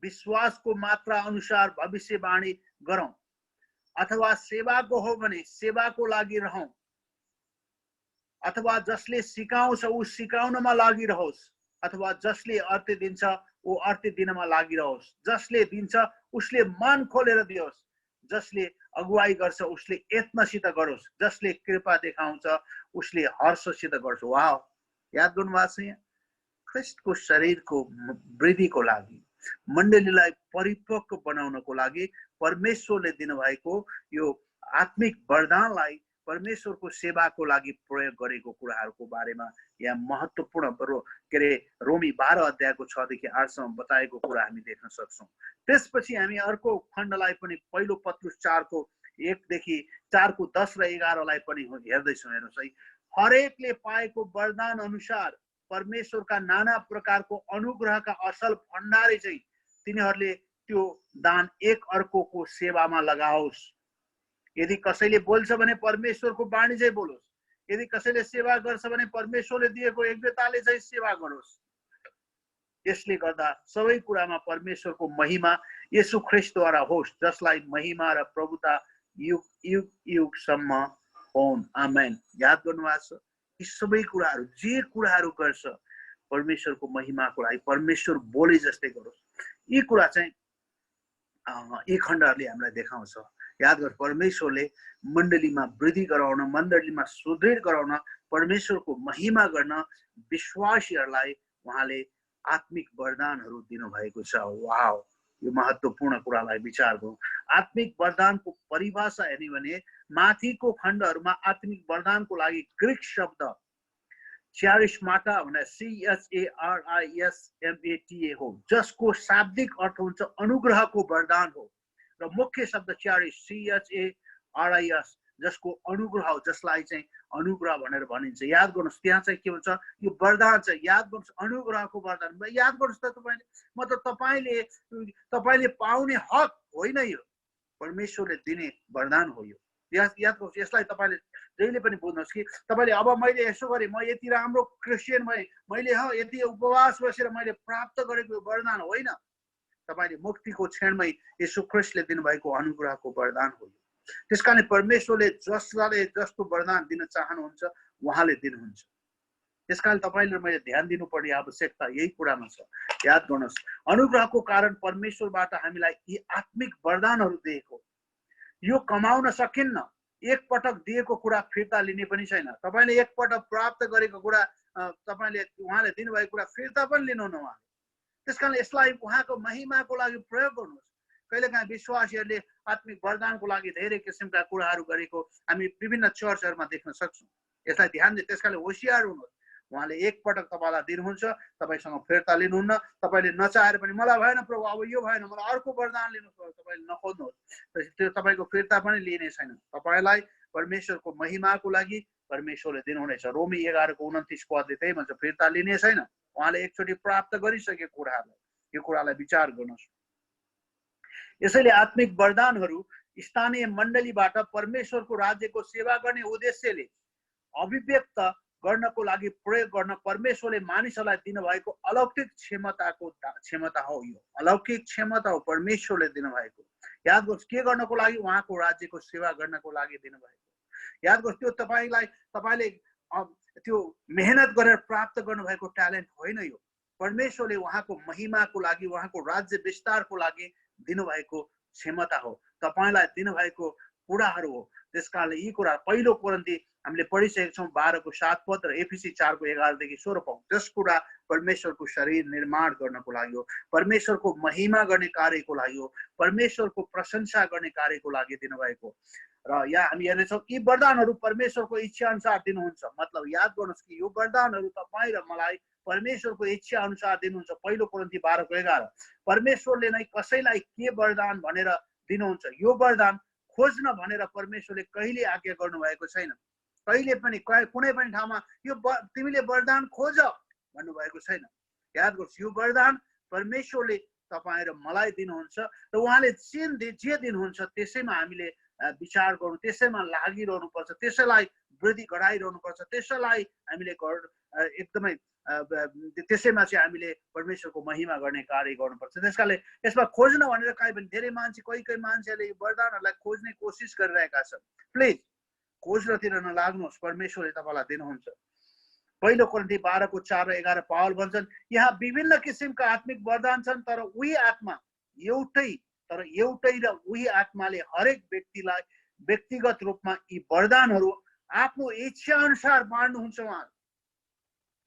विश्वासको मात्रा अनुसार भविष्यवाणी गरौँ, अथवा सेवाको हो भने सेवाको लागि रहौँ, अथवा जसले सिकाउँछ ऊ सिकाउनमा लागिरहोस्, अथवा जसले अर्थ दिन्छ ऊ अर्थ दिनमा लागिरहोस्। जसले दिन्छ उसले मन खोलेर दियोस्, जसले अगुवाई गर्छ उसले यत्नसित गरोस्, जसले कृपा देखाउँछ उसले हर्षसित गर्छ। वाह! याद गर्नुभएको छ, यहाँ ख्रिस्टको शरीरको वृद्धिको लागि, मण्डलीलाई परिपक्व बनाउनको लागि परमेश्वरले दिनुभएको यो आत्मिक वरदानलाई परमेश्वरको सेवाको लागि प्रयोग गरेको कुराहरूको बारेमा यहाँ महत्त्वपूर्ण रोमी 12:6 देखि 8 सम्म बताएको कुरा हामी देख्न सक्छौँ। त्यसपछि हामी अर्को खण्डलाई पनि पहिलो पत्रुस 4:1 देखि 4:10 र 11लाई पनि हेर्दैछौँ। हेर्नुहोस् है, हरेकले पाएको वरदान अनुसार परमेश्वरका नाना प्रकारको अनुग्रहका असल भण्डारी चाहिँ तिनीहरूले त्यो दान एक अर्कोको सेवामा लगाओस्। यदि कसैले बोल्छ भने परमेश्वरको वाणी चाहिँ बोलोस्, यदि कसैले सेवा गर्छ भने परमेश्वरले दिएको योग्यताले चाहिँ सेवा गरोस्। यसले गर्दा सबै कुरामा परमेश्वरको महिमा येशू ख्रिस्टद्वारा होस्, जसलाई महिमा र प्रभुता युग युग युगसम्म होन्। आमेन। याद गर्नुभएको छ, यी सबै कुराहरू जे कुराहरू गर्छ परमेश्वरको महिमाको लागि परमेश्वर बोले जस्तै गरोस्। यी कुरा चाहिँ यी खण्डहरूले हामीलाई देखाउँछ। याद गर, परमेश्वरले मण्डलीमा वृद्धि गराउन, मण्डलीमा सुदृढ गराउन, परमेश्वरको महिमा गर्न विश्वासीहरूलाई उहाँले आत्मिक वरदानहरू दिनुभएको छ। वाह! यो महत्त्वपूर्ण कुरालाई विचार गरौँ। आत्मिक वरदानको परिभाषा हेर्ने भने माथिको खण्डहरूमा आत्मिक वरदानको लागि ग्रीक शब्द च्यारिस्माटा भनेर CHARISMATA हो, जसको शाब्दिक अर्थ हुन्छ अनुग्रहको वरदान हो, र मुख्य शब्द च्यारिस CHARIS जसको अनुग्रह हो, जसलाई चाहिँ अनुग्रह भनेर भनिन्छ। याद गर्नुहोस्, त्यहाँ चाहिँ के हुन्छ, यो वरदान चाहिँ याद गर्नुहोस्, अनुग्रहको वरदान। याद गर्नुहोस् त, तपाईँले मतलब तपाईँले पाउने हक होइन, यो परमेश्वरले दिने वरदान हो। यो याद गर्नुहोस्, यसलाई तपाईँले जहिले पनि बुझ्नुहोस् कि तपाईँले अब मैले यसो गरेँ, म यति राम्रो क्रिस्चियन भएँ, मैले यति उपवास बसेर मैले प्राप्त गरेको वरदान होइन। तपाईँले मुक्तिको क्षणमै येशू ख्रिस्टले दिनुभएको अनुग्रहको वरदान हो। त्यसकारण परमेश्वरले जसले जस्तो वरदान दिन चाहनुहुन्छ उहाँले दिनुहुन्छ। त्यसकारण तपाईँले मैले ध्यान दिनुपर्ने आवश्यकता यही कुरामा छ। याद गर्नुहोस्, अनुग्रहको कारण परमेश्वरबाट हामीलाई यी आत्मिक वरदानहरू दिएको। यो कमाउन सकिन्न। एक पटक दिएको कुरा फिर्ता लिने पनि छैन। तपाईँले एक पटक प्राप्त गरेको कुरा उहाँले दिनुभएको कुरा फिर्ता पनि लिनुहुन्न उहाँले। त्यसकारण यसलाई उहाँको महिमाको लागि प्रयोग गर्नुहोस्। कहिलेकाहीँ विश्वासीहरूले आत्मिक वरदानको लागि धेरै किसिमका कुराहरू गरेको हामी विभिन्न चर्चहरूमा देख्न सक्छौँ। यसलाई ध्यान दिए, त्यसकारणले होसियार हुनुहोस्। उहाँले एकपटक तपाईँलाई दिनुहुन्छ, तपाईँसँग फिर्ता लिनुहुन्न। तपाईँले नचाहेर पनि मलाई भएन प्रभु, अब यो भएन, मलाई अर्को वरदान लिनुहोस्, तपाईँले नखोज्नुहोस्, त्यो तपाईँको फिर्ता पनि लिने छैन। तपाईँलाई परमेश्वरको महिमाको लागि परमेश्वरले दिनुहुनेछ। रोमी 11:29 पदले त्यही भन्छ, फिर्ता लिने छैन। उहाँले एकचोटि प्राप्त गरिसकेको कुराहरूलाई, यो कुरालाई विचार गर्नुहोस्। यसैले आत्मिक वरदानहरू स्थानीय मण्डलीबाट परमेश्वरको राज्यको सेवा गर्ने उद्देश्यले अभिव्यक्त गर्नको लागि प्रयोग गर्न परमेश्वरले मानिसहरूलाई दिनुभएको अलौकिक क्षमता हो। यो अलौकिक क्षमता हो परमेश्वरले दिनुभएको। याद गर्नुहोस्, के गर्नको लागि? उहाँको राज्यको सेवा गर्नको लागि दिनुभएको। याद गर्नुहोस्, त्यो तपाईँले त्यो मेहनत गरेर प्राप्त गर्नुभएको ट्यालेन्ट होइन। यो परमेश्वरले उहाँको महिमाको लागि, उहाँको राज्य विस्तारको लागि दिनुभएको क्षमता हो, तपाईँलाई दिनुभएको कुराहरू हो। त्यसकारणले यी कुरा पहिलो कोरिन्थी हामीले पढिसकेका छौँ 12:7 पद र एफिसी 4:11 16 पद। त्यस कुरा परमेश्वरको शरीर निर्माण गर्नको लागि हो, परमेश्वरको महिमा गर्ने कार्यको लागि हो, परमेश्वरको प्रशंसा गर्ने कार्यको लागि दिनुभएको। र यहाँ हामी हेर्नेछौँ यी वरदानहरू परमेश्वरको इच्छा अनुसार दिनुहुन्छ। मतलब याद गर्नुहोस् कि यो वरदानहरू तपाईँ र मलाई परमेश्वरको इच्छा अनुसार दिनुहुन्छ। पहिलो कोरिन्थी 12:11। परमेश्वरले नै कसैलाई के वरदान भनेर दिनुहुन्छ, यो वरदान खोज्न भनेर परमेश्वरले कहिले आज्ञा गर्नुभएको छैन। कहिले पनि कुनै पनि ठाउँमा यो तिमीले वरदान खोज भन्नुभएको छैन। याद गर्नुहोस्, यो वरदान परमेश्वरले तपाईँ र मलाई दिनुहुन्छ र उहाँले जे दिनुहुन्छ त्यसैमा हामीले विचार गर्नु, त्यसैमा लागिरहनुपर्छ, त्यसैलाई वृद्धि गराइरहनुपर्छ, त्यसैलाई हामीले एकदमै त्यसैमा चाहिँ हामीले परमेश्वरको महिमा गर्ने कार्य गर्नुपर्छ। त्यसकारणले यसमा खोज्न भनेर धेरै मान्छे कोही मान्छेहरूले यो वरदानहरूलाई खोज्ने कोसिस गरिरहेका छन्। प्लिज खोज्नतिर नलाग्नुहोस्, परमेश्वरले तपाईँलाई दिनुहुन्छ। पहिलो कोरिन्थी 12:4-11 पावल भन्छन्, यहाँ विभिन्न किसिमका आत्मिक वरदान छन्, तर उही आत्मा एउटै र उही आत्माले हरेक व्यक्तिलाई व्यक्तिगत रूपमा यी वरदानहरू आफ्नो इच्छा अनुसार बाँड्नुहुन्छ।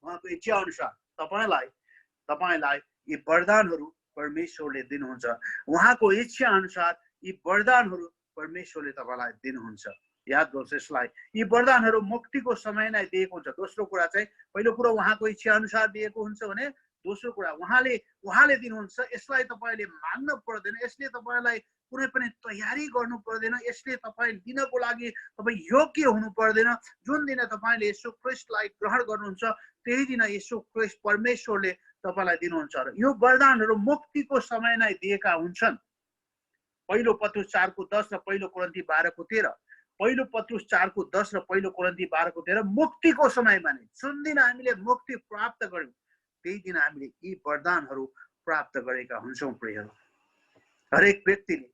उहाँको इच्छा अनुसार तपाईँलाई यी वरदानहरू परमेश्वरले दिनुहुन्छ। उहाँको इच्छा अनुसार यी वरदानहरू परमेश्वरले तपाईँलाई दिनुहुन्छ। याद गर्नुहोस्, यसलाई यी वरदानहरू मुक्तिको समय नै दिएको हुन्छ। दोस्रो कुरा चाहिँ, पहिलो कुरो उहाँको इच्छा अनुसार दिएको हुन्छ भने, दोस्रो कुरा उहाँले दिनुहुन्छ। यसलाई तपाईँले माग्न पर्दैन, यसले तपाईँलाई कुनै पनि तयारी गर्नु पर्दैन, यसले तपाईँ दिनको लागि तपाईँ योग्य हुनु पर्दैन। जुन दिन तपाईँले यीशु ख्रीष्टलाई ग्रहण गर्नुहुन्छ त्यही दिन यीशु ख्रीष्ट परमेश्वरले तपाईँलाई दिनुहुन्छ। र यो वरदानहरू मुक्तिको समय नै दिएका हुन्छन्। पहिलो पत्रुस 4:10 र पहिलो कोरिन्थी 12:13। पहिलो पत्रुस 4:10 र पहिलो कोरिन्थी 12:13 मुक्तिको समयमा नै, जुन दिन हामीले मुक्ति प्राप्त गर्यौँ त्यही दिन हामीले यी वरदानहरू प्राप्त गरेका हुन्छौँ। प्रियहरू, हरेक व्यक्तिले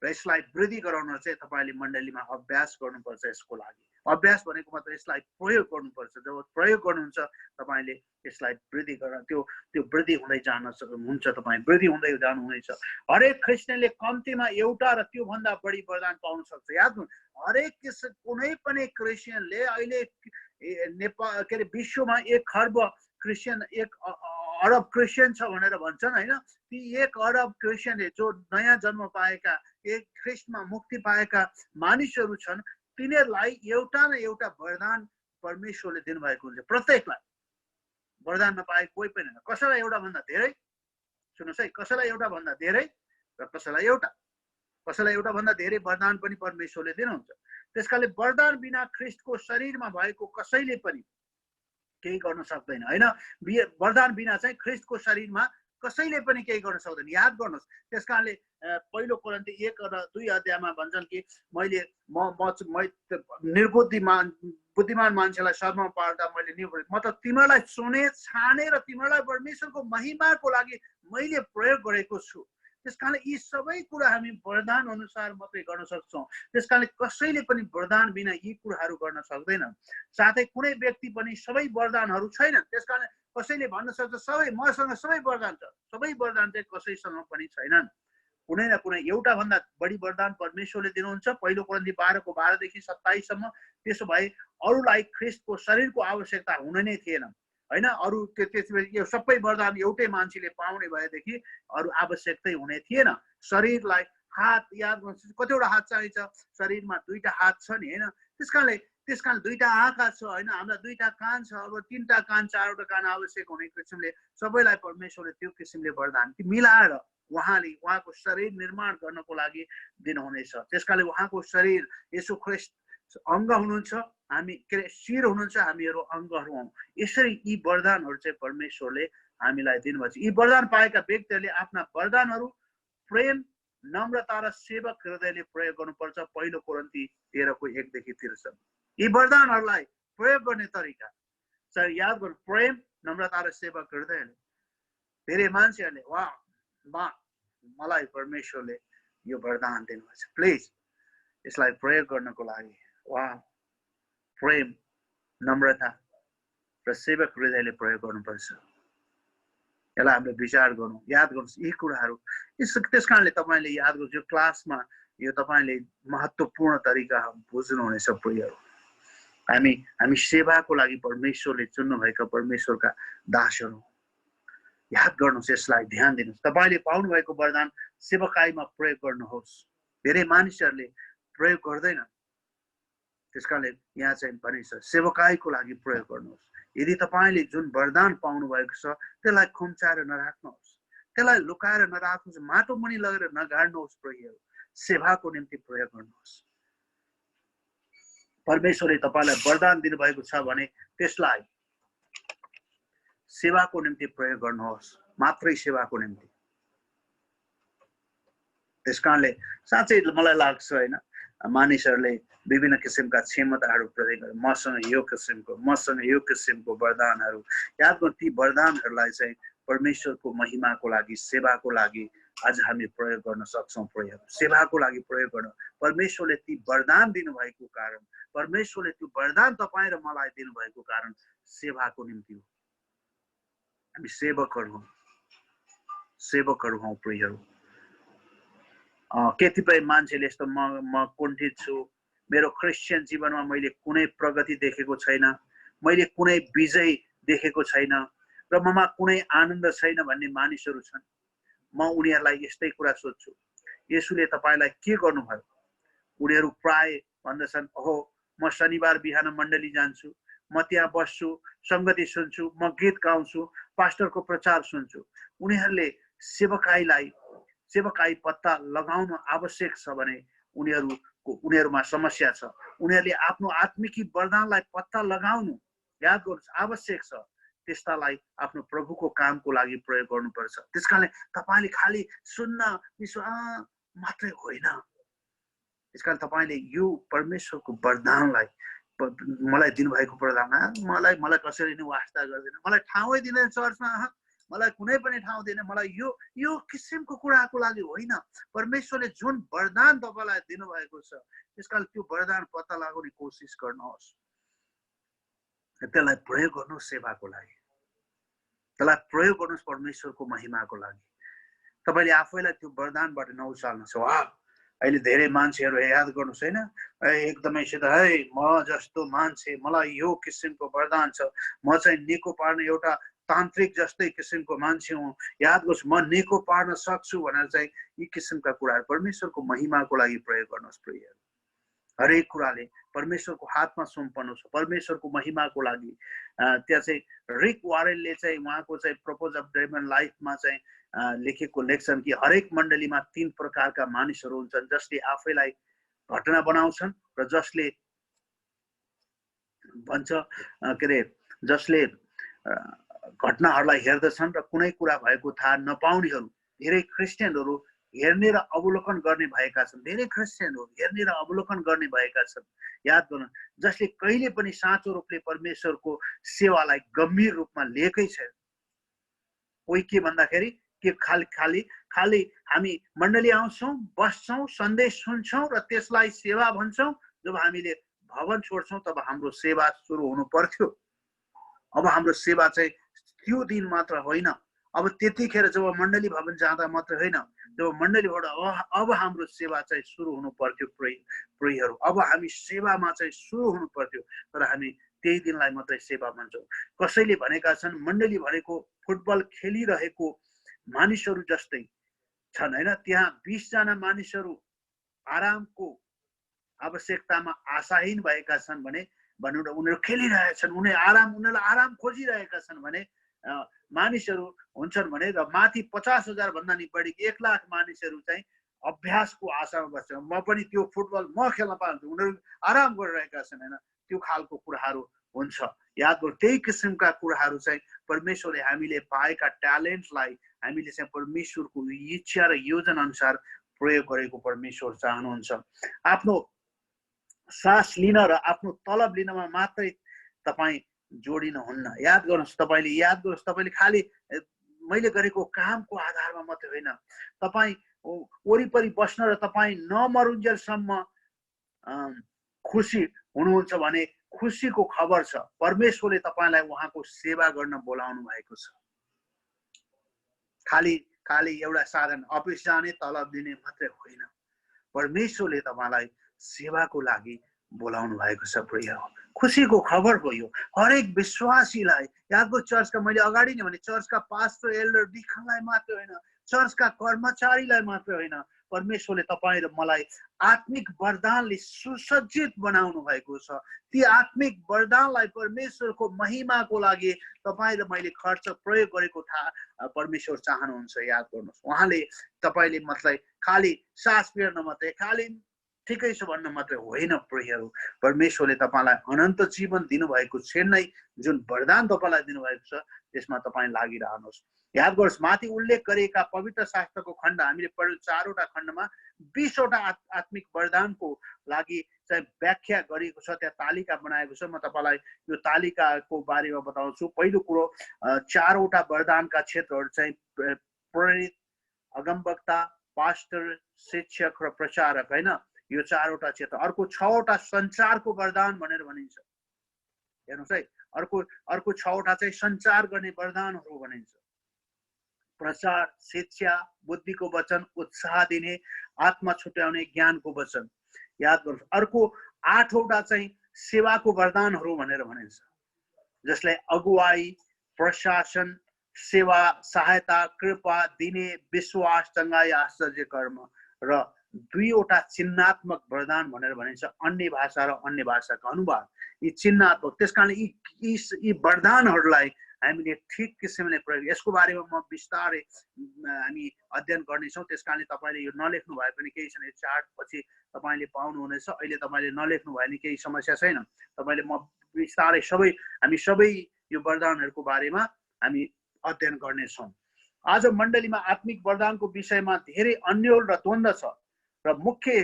र यसलाई वृद्धि गराउन चाहिँ तपाईँले मण्डलीमा अभ्यास गर्नुपर्छ। यसको लागि अभ्यास भनेको मतलब यसलाई प्रयोग गर्नुपर्छ। जब प्रयोग गर्नुहुन्छ तपाईँले यसलाई वृद्धि गर्न त्यो वृद्धि हुँदै जानुहुन्छ। तपाईँ वृद्धि हुँदै जानुहुनेछ। हरेक क्रिस्चियनले कम्तीमा एउटा र त्योभन्दा बढी वरदान पाउन सक्छ। याद गर्नु, हरेक कुनै पनि क्रिस्चियनले अहिले नेपाल के अरे विश्वमा 1 खर्ब क्रिस्चियन 1 अरब क्रिस्चियन छ भनेर भन्छन् होइन। ती 1 अरब क्रिस्चियनले जो नयाँ जन्म पाएका, एक ख्रिस्टमा मुक्ति पाएका मानिसहरू छन्, तिनीहरूलाई एउटा न एउटा वरदान परमेश्वरले दिनुभएको हुन्छ। प्रत्येकलाई वरदान नपाए कोही पनि होइन। कसैलाई एउटा भन्दा धेरै, सुन्नुहोस् है, कसैलाई एउटा भन्दा धेरै र कसैलाई एउटा भन्दा धेरै वरदान पनि परमेश्वरले दिनुहुन्छ। त्यसकारणले वरदान बिना ख्रिस्टको शरीरमा भएको कसैले पनि केही गर्न सक्दैन होइन। वरदान बिना चाहिँ ख्रिस्टको शरीरमा कसैले पनि केही गर्न सक्दैन। याद गर्नुहोस्, त्यसकारणले पहिलो कोरिन्थी 1 र 2 अध्यायमा भन्छन् कि मैले बुद्धिमान मान्छेलाई शर्मा पार्दा मैले मतलब तिमीलाई छाने र तिमीलाई परमेश्वरको महिमाको लागि मैले प्रयोग गरेको छु। त्यसकारणले यी सबै कुरा हामी वरदान अनुसार मात्रै गर्न सक्छौँ। त्यसकारणले कसैले पनि वरदान बिना यी कुराहरू गर्न सक्दैन। साथै कुनै व्यक्ति पनि सबै वरदानहरू छैनन्। त्यसकारण कसैले भन्न सक्छ मसँग सबै वरदान छ। सबै वरदान चाहिँ कसैसँग पनि छैनन्। कुनै न कुनै एउटा भन्दा बढी वरदान परमेश्वरले दिनुहुन्छ। पहिलो कोरिन्थी 12:12 देखि 27 सम्म। त्यसो भए अरूलाई ख्रिस्टको शरीरको आवश्यकता हुन नै थिएन। हैन। अरु त्यसपछि यो सबै वरदान एउटै मान्छेले पाउने भएदेखि अरु आवश्यकतै हुने थिएन। शरीरलाई हात याद गर्नु, कतिवटा हात चाहिन्छ शरीरमा? दुईटा हात छ नि हैन। त्यसकारणले दुईटा आँखा छ हैन, हामीलाई दुईटा कान छ, अब तीनटा कान चारवटा कान आवश्यक हुने किसिमले सबैलाई परमेश्वरले त्यो किसिमले वरदान मिलाएर उहाँको शरीर निर्माण गर्नको लागि दिनुहुनेछ। त्यसकारणले उहाँको शरीर येशू ख्रीष्ट अङ्ग हुनुहुन्छ, हामी के अरे शिर हुनुहुन्छ, हामीहरू अङ्गहरू हौँ। यसरी यी वरदानहरू चाहिँ परमेश्वरले हामीलाई दिनुभएको छ। यी वरदान पाएका व्यक्तिहरूले आफ्ना वरदानहरू प्रेम, नम्रता र सेवक हृदयले प्रयोग गर्नुपर्छ। पहिलो कोरिन्थी 13:1-3। यी वरदानहरूलाई प्रयोग गर्ने तरिका चाहिँ याद गर्नु, प्रेम, नम्रता र सेवक हृदयले। धेरै मान्छेहरूले मलाई परमेश्वरले यो वरदान दिनुभएको छ, प्लिज यसलाई प्रयोग गर्नको लागि प्रेम, नम्रता र सेवक हृदयले प्रयोग गर्नुपर्छ। यसलाई हामीले विचार गरौँ, याद गर्नुहोस् यी कुराहरू। त्यस कारणले तपाईँले याद गर्नुहोस्, यो क्लासमा यो तपाईँले महत्त्वपूर्ण तरिका बुझ्नुहुनेछ प्रियहरू। हामी सेवाको लागि परमेश्वरले चुन्नुभएका परमेश्वरका दासहरू। याद गर्नुहोस्, यसलाई ध्यान दिनुहोस्। तपाईँले पाउनुभएको वरदान सेवकाईमा प्रयोग गर्नुहोस्। धेरै मानिसहरूले प्रयोग गर्दैन, त्यसकारणले यहाँ चाहिँ भनिन्छ सेवकाईको लागि प्रयोग गर्नुहोस्। यदि तपाईँले जुन वरदान पाउनु भएको छ त्यसलाई खुम्चाएर नराख्नुहोस्, त्यसलाई लुकाएर नराख्नुहोस्, माटो मुनि लगेर नगाड्नुहोस्। प्रियहरू, सेवाको निम्ति प्रयोग गर्नुहोस्। परमेश्वरले तपाईँलाई वरदान दिनुभएको छ भने त्यसलाई सेवाको निम्ति प्रयोग गर्नुहोस्, मात्रै सेवाको निम्ति। त्यसकारणले साँच्चै मलाई लाग्छ हैन, मानिसहरूले विभिन्न किसिमका क्षमताहरू प्रयोग गरे, मसँग यो किसिमको वरदानहरू। याद गर्नु, ती वरदानहरूलाई चाहिँ परमेश्वरको महिमाको लागि, सेवाको लागि आज हामी प्रयोग गर्न सक्छौँ। प्रियहरू, सेवाको लागि प्रयोग गर्न परमेश्वरले ती वरदान दिनुभएको कारण, परमेश्वरले त्यो वरदान तपाईँ र मलाई दिनुभएको कारण सेवाको निम्ति हो। हामी सेवकहरू हौँ प्रियहरू। कतिपय मान्छेले यस्तो म कुण्ठित छु, मेरो क्रिस्चियन जीवनमा मैले कुनै प्रगति देखेको छैन, मैले कुनै विजय देखेको छैन र ममा कुनै आनन्द छैन भन्ने मानिसहरू छन्। म उनीहरूलाई यस्तै कुरा सोध्छु, येशूले तपाईलाई के गर्नुभयो? उनीहरू प्राय भन्दछन्, ओहो म शनिबार बिहान मण्डली जान्छु, म त्यहाँ बस्छु, संगति सुन्छु, म गीत गाउँछु, पास्टरको प्रचार सुन्छु। उनीहरूले सेवकाई पत्ता लगाउन आवश्यक छ भने उनीहरूमा समस्या छ। उनीहरूले आफ्नो आत्मिकी वरदानलाई पत्ता लगाउनु याद गर्नुहोस् आवश्यक छ। त्यस्तालाई आफ्नो प्रभुको कामको लागि प्रयोग गर्नुपर्छ। त्यसकारणले तपाईले खाली सुन्न मात्रै होइन, त्यसकारण तपाईले यो परमेश्वरको वरदानलाई, मलाई दिनुभएको वरदान, मलाई कसैले नि वास्ता गर्दैन, मलाई ठाउँै दिँदैन चर्चमा, मलाई कुनै पनि ठाउँ दिएन, मलाई यो किसिमको कुराको लागि होइन। परमेश्वरले जुन वरदान तपाईलाई दिनुभएको छ त्यसकारण त्यो वरदान पत्ता लगाउने कोसिस गर्नुहोस्, त्यसलाई प्रयोग गर्नुहोस् सेवाको लागि, त्यसलाई प्रयोग गर्नुहोस् परमेश्वरको महिमाको लागि। तपाईले आफैलाई त्यो वरदानबाट नउचाल्नुहोस्। अहिले धेरै मान्छेहरू याद गर्नुहोस् हैन, एकदमै सिधा है म जस्तो मान्छे, मलाई यो किसिमको वरदान छ, म चाहिँ निको पार्ने एउटा तान्त्रिक जस्तै किसिमको मान्छे हुँ, याद गर्नुहोस् म निको पार्न सक्छु भनेर चाहिँ यी किसिमका कुराहरू परमेश्वरको महिमाको लागि प्रयोग गर्नुहोस्। प्रिय, हरेक कुराले परमेश्वरको हातमा सुम्पनुहोस्, परमेश्वरको महिमाको लागि। त्यहाँ चाहिँ रिक वारेनले चाहिँ उहाँको चाहिँ प्रपोज अफ ड्रिमन लाइफमा चाहिँ लेख्छन् कि हरेक मण्डलीमा 3 प्रकारका मानिसहरू हुन्छन्, जसले आफैलाई घटना बनाउँछन् र जसले भन्छ के अरे जसले घटनाहरूलाई हेर्दछन् र कुनै कुरा भएको थाहा नपाउनेहरू। धेरै क्रिस्चियनहरू हेर्ने र अवलोकन गर्ने भएका छन्, धेरै क्रिस्चियनहरू हेर्ने र अवलोकन गर्ने भएका छन्। याद गर्नु, जसले कहिले पनि साँचो रूपले परमेश्वरको सेवालाई गम्भीर रूपमा लिएकै छैन। कोही के भन्दाखेरि के खाली हामी मण्डली आउँछौँ, बस्छौँ, सन्देश सुन्छौँ र त्यसलाई सेवा भन्छौँ। जब हामीले भवन छोड्छौँ तब हाम्रो सेवा सुरु हुनु पर्थ्यो। अब हाम्रो सेवा चाहिँ त्यो दिन मात्र होइन, अब त्यतिखेर जब मण्डली भवन जाँदा मात्र होइन, जब मण्डलीबाट अब हाम्रो सेवा चाहिँ सुरु हुनु पर्थ्यो। प्रियहरू, अब हामी सेवामा चाहिँ सुरु हुनु पर्थ्यो, तर हामी त्यही दिनलाई मात्रै सेवा भन्छौँ। कसैले भनेका छन् मण्डली भनेको फुटबल खेलिरहेको मानिसहरू जस्तै छन् हैन, त्यहाँ 20 जना मानिसहरू आरामको आवश्यकतामा आशाहीन भएका छन् भने उनीहरू खेलिरहेछन्, उनीहरूलाई आराम खोजिरहेका छन् भने मानिसहरू हुन्छन् भने र माथि 50,000 भन्दा नि बढी 1 लाख मानिसहरू चाहिँ अभ्यासको आशामा बस्छन्। म पनि त्यो फुटबल म खेल्न पाउँछु, उनीहरू आराम गरिरहेका छन् हैन, त्यो खालको कुराहरू हुन्छ। याद गर्नु, त्यही किसिमका कुराहरू चाहिँ परमेश्वरले हामीले पाएका ट्यालेन्टलाई हामीले चाहिँ परमेश्वरको इच्छा र योजना अनुसार प्रयोग गरेको परमेश्वर चाहनुहुन्छ। आफ्नो सास लिन र आफ्नो तलब लिनमा मात्रै तपाईँ जोडिनुहुन्न। याद गर्नुहोस्, तपाईँले खालि मैले गरेको कामको आधारमा मात्रै होइन, तपाईँ वरिपरि बस्न र तपाईँ नमरुन्जेलसम्म खुसी हुनुहुन्छ भने खुसीको खबर छ, परमेश्वरले तपाईँलाई उहाँको सेवा गर्न बोलाउनु भएको छ। खालि एउटा साधारण अफिस जाने तलब दिने मात्रै होइन, परमेश्वरले तपाईँलाई सेवाको लागि बोलाउनु भएको छ। प्रिय, खुसीको खबर हो यो हरेक विश्वासीलाई। यहाँको चर्चका, मैले अगाडि नै भने, चर्चका पास्टर, एल्डर, डिकनलाई मात्रै होइन, चर्चका कर्मचारीलाई मात्रै होइन, परमेश्वरले तपाईँ र मलाई आत्मिक वरदानले सुसज्जित बनाउनु भएको छ। ती आत्मिक वरदानलाई परमेश्वरको महिमाको लागि तपाईँ र मैले खर्च प्रयोग गरेको परमेश्वर चाहनुहुन्छ। याद गर्नुहोस्, उहाँले तपाईँले मात्रै खालि सास फेर्न मात्रै, खालि ठिकै छ भन्न मात्रै होइन। प्रियहरू, परमेश्वरले तपाईँलाई अनन्त जीवन दिनुभएको छ नै, जुन वरदान तपाईँलाई दिनुभएको छ त्यसमा तपाईँ लागिरहनुहोस्। याद गर्नुहोस्, माथि उल्लेख गरिएका पवित्र शास्त्रको खण्ड हामीले पढ्यो, 4वटा खण्डमा 20वटा आत्मिक वरदानको लागि चाहिँ व्याख्या गरिएको छ, त्यहाँ तालिका बनाएको छ। म तपाईँलाई यो तालिकाको बारेमा बताउँछु। पहिलो कुरो, 4वटा वरदानका क्षेत्रहरू चाहिँ प्रेरित, अगमवक्ता, पास्टर, शिक्षक र प्रचारक हैन, यो 4वटा क्षेत्र। अर्को 6वटा सञ्चारको वरदान भनेर भनिन्छ। हेर्नुहोस् है, अर्को 6वटा चाहिँ सञ्चार गर्ने वरदानहरू भनिन्छ। प्रचार, शिक्षा, बुद्धिको वचन, उत्साह दिने, आत्मा छुट्याउने, ज्ञानको वचन। याद गर्नुहोस्, अर्को 8वटा चाहिँ सेवाको वरदानहरू भनेर भनिन्छ, जसलाई अगुवाई, प्रशासन, सेवा, सहायता, कृपा दिने, विश्वास, चङ्गाई, आश्चर्य कर्म, र 2वटा चिन्हात्मक वरदान भनेर भनिन्छ, अन्य भाषा र अन्य भाषाको अनुवाद। यी चिन्हात्मक, त्यसकारण यी वरदानहरूलाई हामीले ठिक किसिमले प्रयोग, यसको बारेमा म बिस्तारै हामी अध्ययन गर्नेछौँ। त्यसकारण तपाईँले यो नलेख्नु भए पनि केही छैन, चार्ट पछि तपाईँले पाउनुहुनेछ। अहिले तपाईँले नलेख्नु भयो भने केही समस्या छैन, तपाईँले म बिस्तारै हामी सबै यो वरदानहरूको बारेमा हामी अध्ययन गर्नेछौँ। आज मण्डलीमा आत्मिक वरदानको विषयमा धेरै अन्यल र द्वन्द्व छ र मुख्य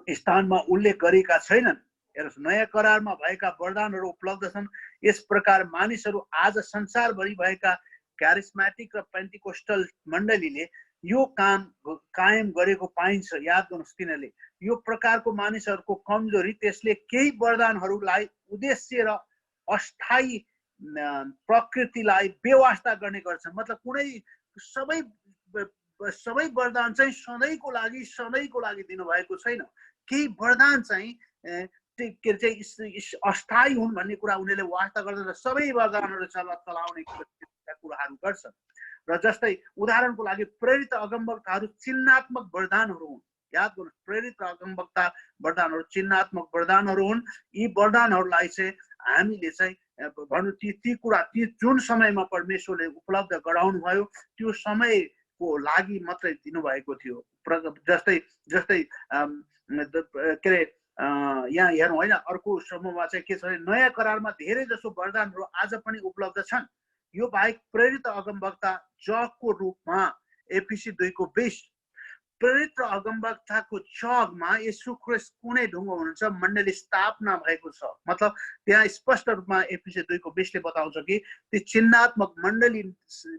स्थानमा उल्लेख गरेका छैनन्। हेर्नुहोस्, नयाँ करारमा भएका वरदानहरू उपलब्ध छन्। यस प्रकार मानिसहरू आज संसारभरि भएका क्यारिस्मेटिक र पेन्टिकोस्टल मण्डलीले यो काम कायम गरेको पाइन्छ। याद गर्नुहोस्, तिनीहरूले यो प्रकारको मानिसहरूको कमजोरी, त्यसले केही वरदानहरूलाई उद्देश्य र अस्थायी प्रकृतिलाई बेवास्ता गर्ने गर्छन्। मतलब कुनै सबै वरदान चाहिँ सधैँको लागि दिनुभएको छैन। केही वरदान चाहिँ अस्थायी हुन् भन्ने कुरा उनीहरूले वास्ता गर्छन् र सबै वरदानहरू चलाउने कुराहरू गर्छन्। र जस्तै उदाहरणको लागि प्रेरित अगमवक्ताहरू चिन्हात्मक वरदानहरू हुन्। याद गर्नुहोस्, प्रेरित र अगमवक्ता वरदानहरू चिन्हात्मक वरदानहरू हुन्। यी वरदानहरूलाई चाहिँ हामीले चाहिँ भन्नु ती जुन समयमा परमेश्वरले उपलब्ध गराउनु भयो त्यो समयको लागि मात्रै दिनुभएको थियो। जस्तै के अरे यहाँ हेर्नु होइन, अर्को समूहमा चाहिँ के छ भने नयाँ करारमा धेरै जसो वरदानहरू आज पनि उपलब्ध छन्। यो बाहेक प्रेरित अगमवक्ता जगको रूपमा एफिसी 2:20 प्रेरित र अगमवक्ताको जगमा येशू ख्रीष्ट कुनै ढुङ्गो हुनुहुन्छ, मण्डली स्थापना भएको छ। मतलब त्यहाँ स्पष्ट रूपमा एफिसी 2:20ले बताउँछ कि ती चिन्हात्मक मण्डली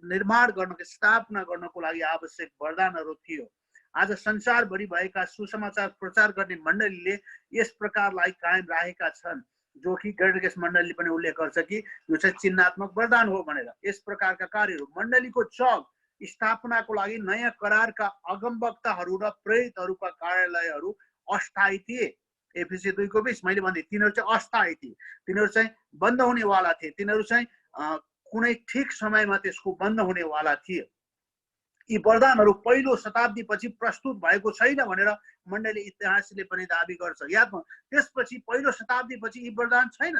निर्माण गर्नको, स्थापना गर्नको लागि आवश्यक वरदानहरू थियो। आज संसारभरि भएका सुसमाचार प्रचार गर्ने मण्डलीले यस प्रकारलाई कायम राखेका छन्, जो कि गैरगेस मण्डलीले पनि उल्लेख गर्छ कि यो चाहिँ चिन्हात्मक वरदान हो भनेर। यस प्रकारका कार्यहरू मण्डलीको जग स्थापनाको लागि नयाँ करारका अगमवक्ताहरू र प्रेरितहरूका कार्यालयहरू अस्थायी थिए। एफिसी 2 को 20 मैले भने तिनीहरू चाहिँ अस्थायी थिए, तिनीहरू चाहिँ बन्द हुनेवाला थिए, तिनीहरू चाहिँ कुनै ठिक समयमा त्यसको बन्द हुनेवाला थिए। यी वरदानहरू पहिलो शताब्दीपछि प्रस्तुत भएको छैन भनेर मण्डली इतिहासले पनि दाबी गर्छ। याद त्यसपछि पहिलो शताब्दीपछि यी वरदान छैन,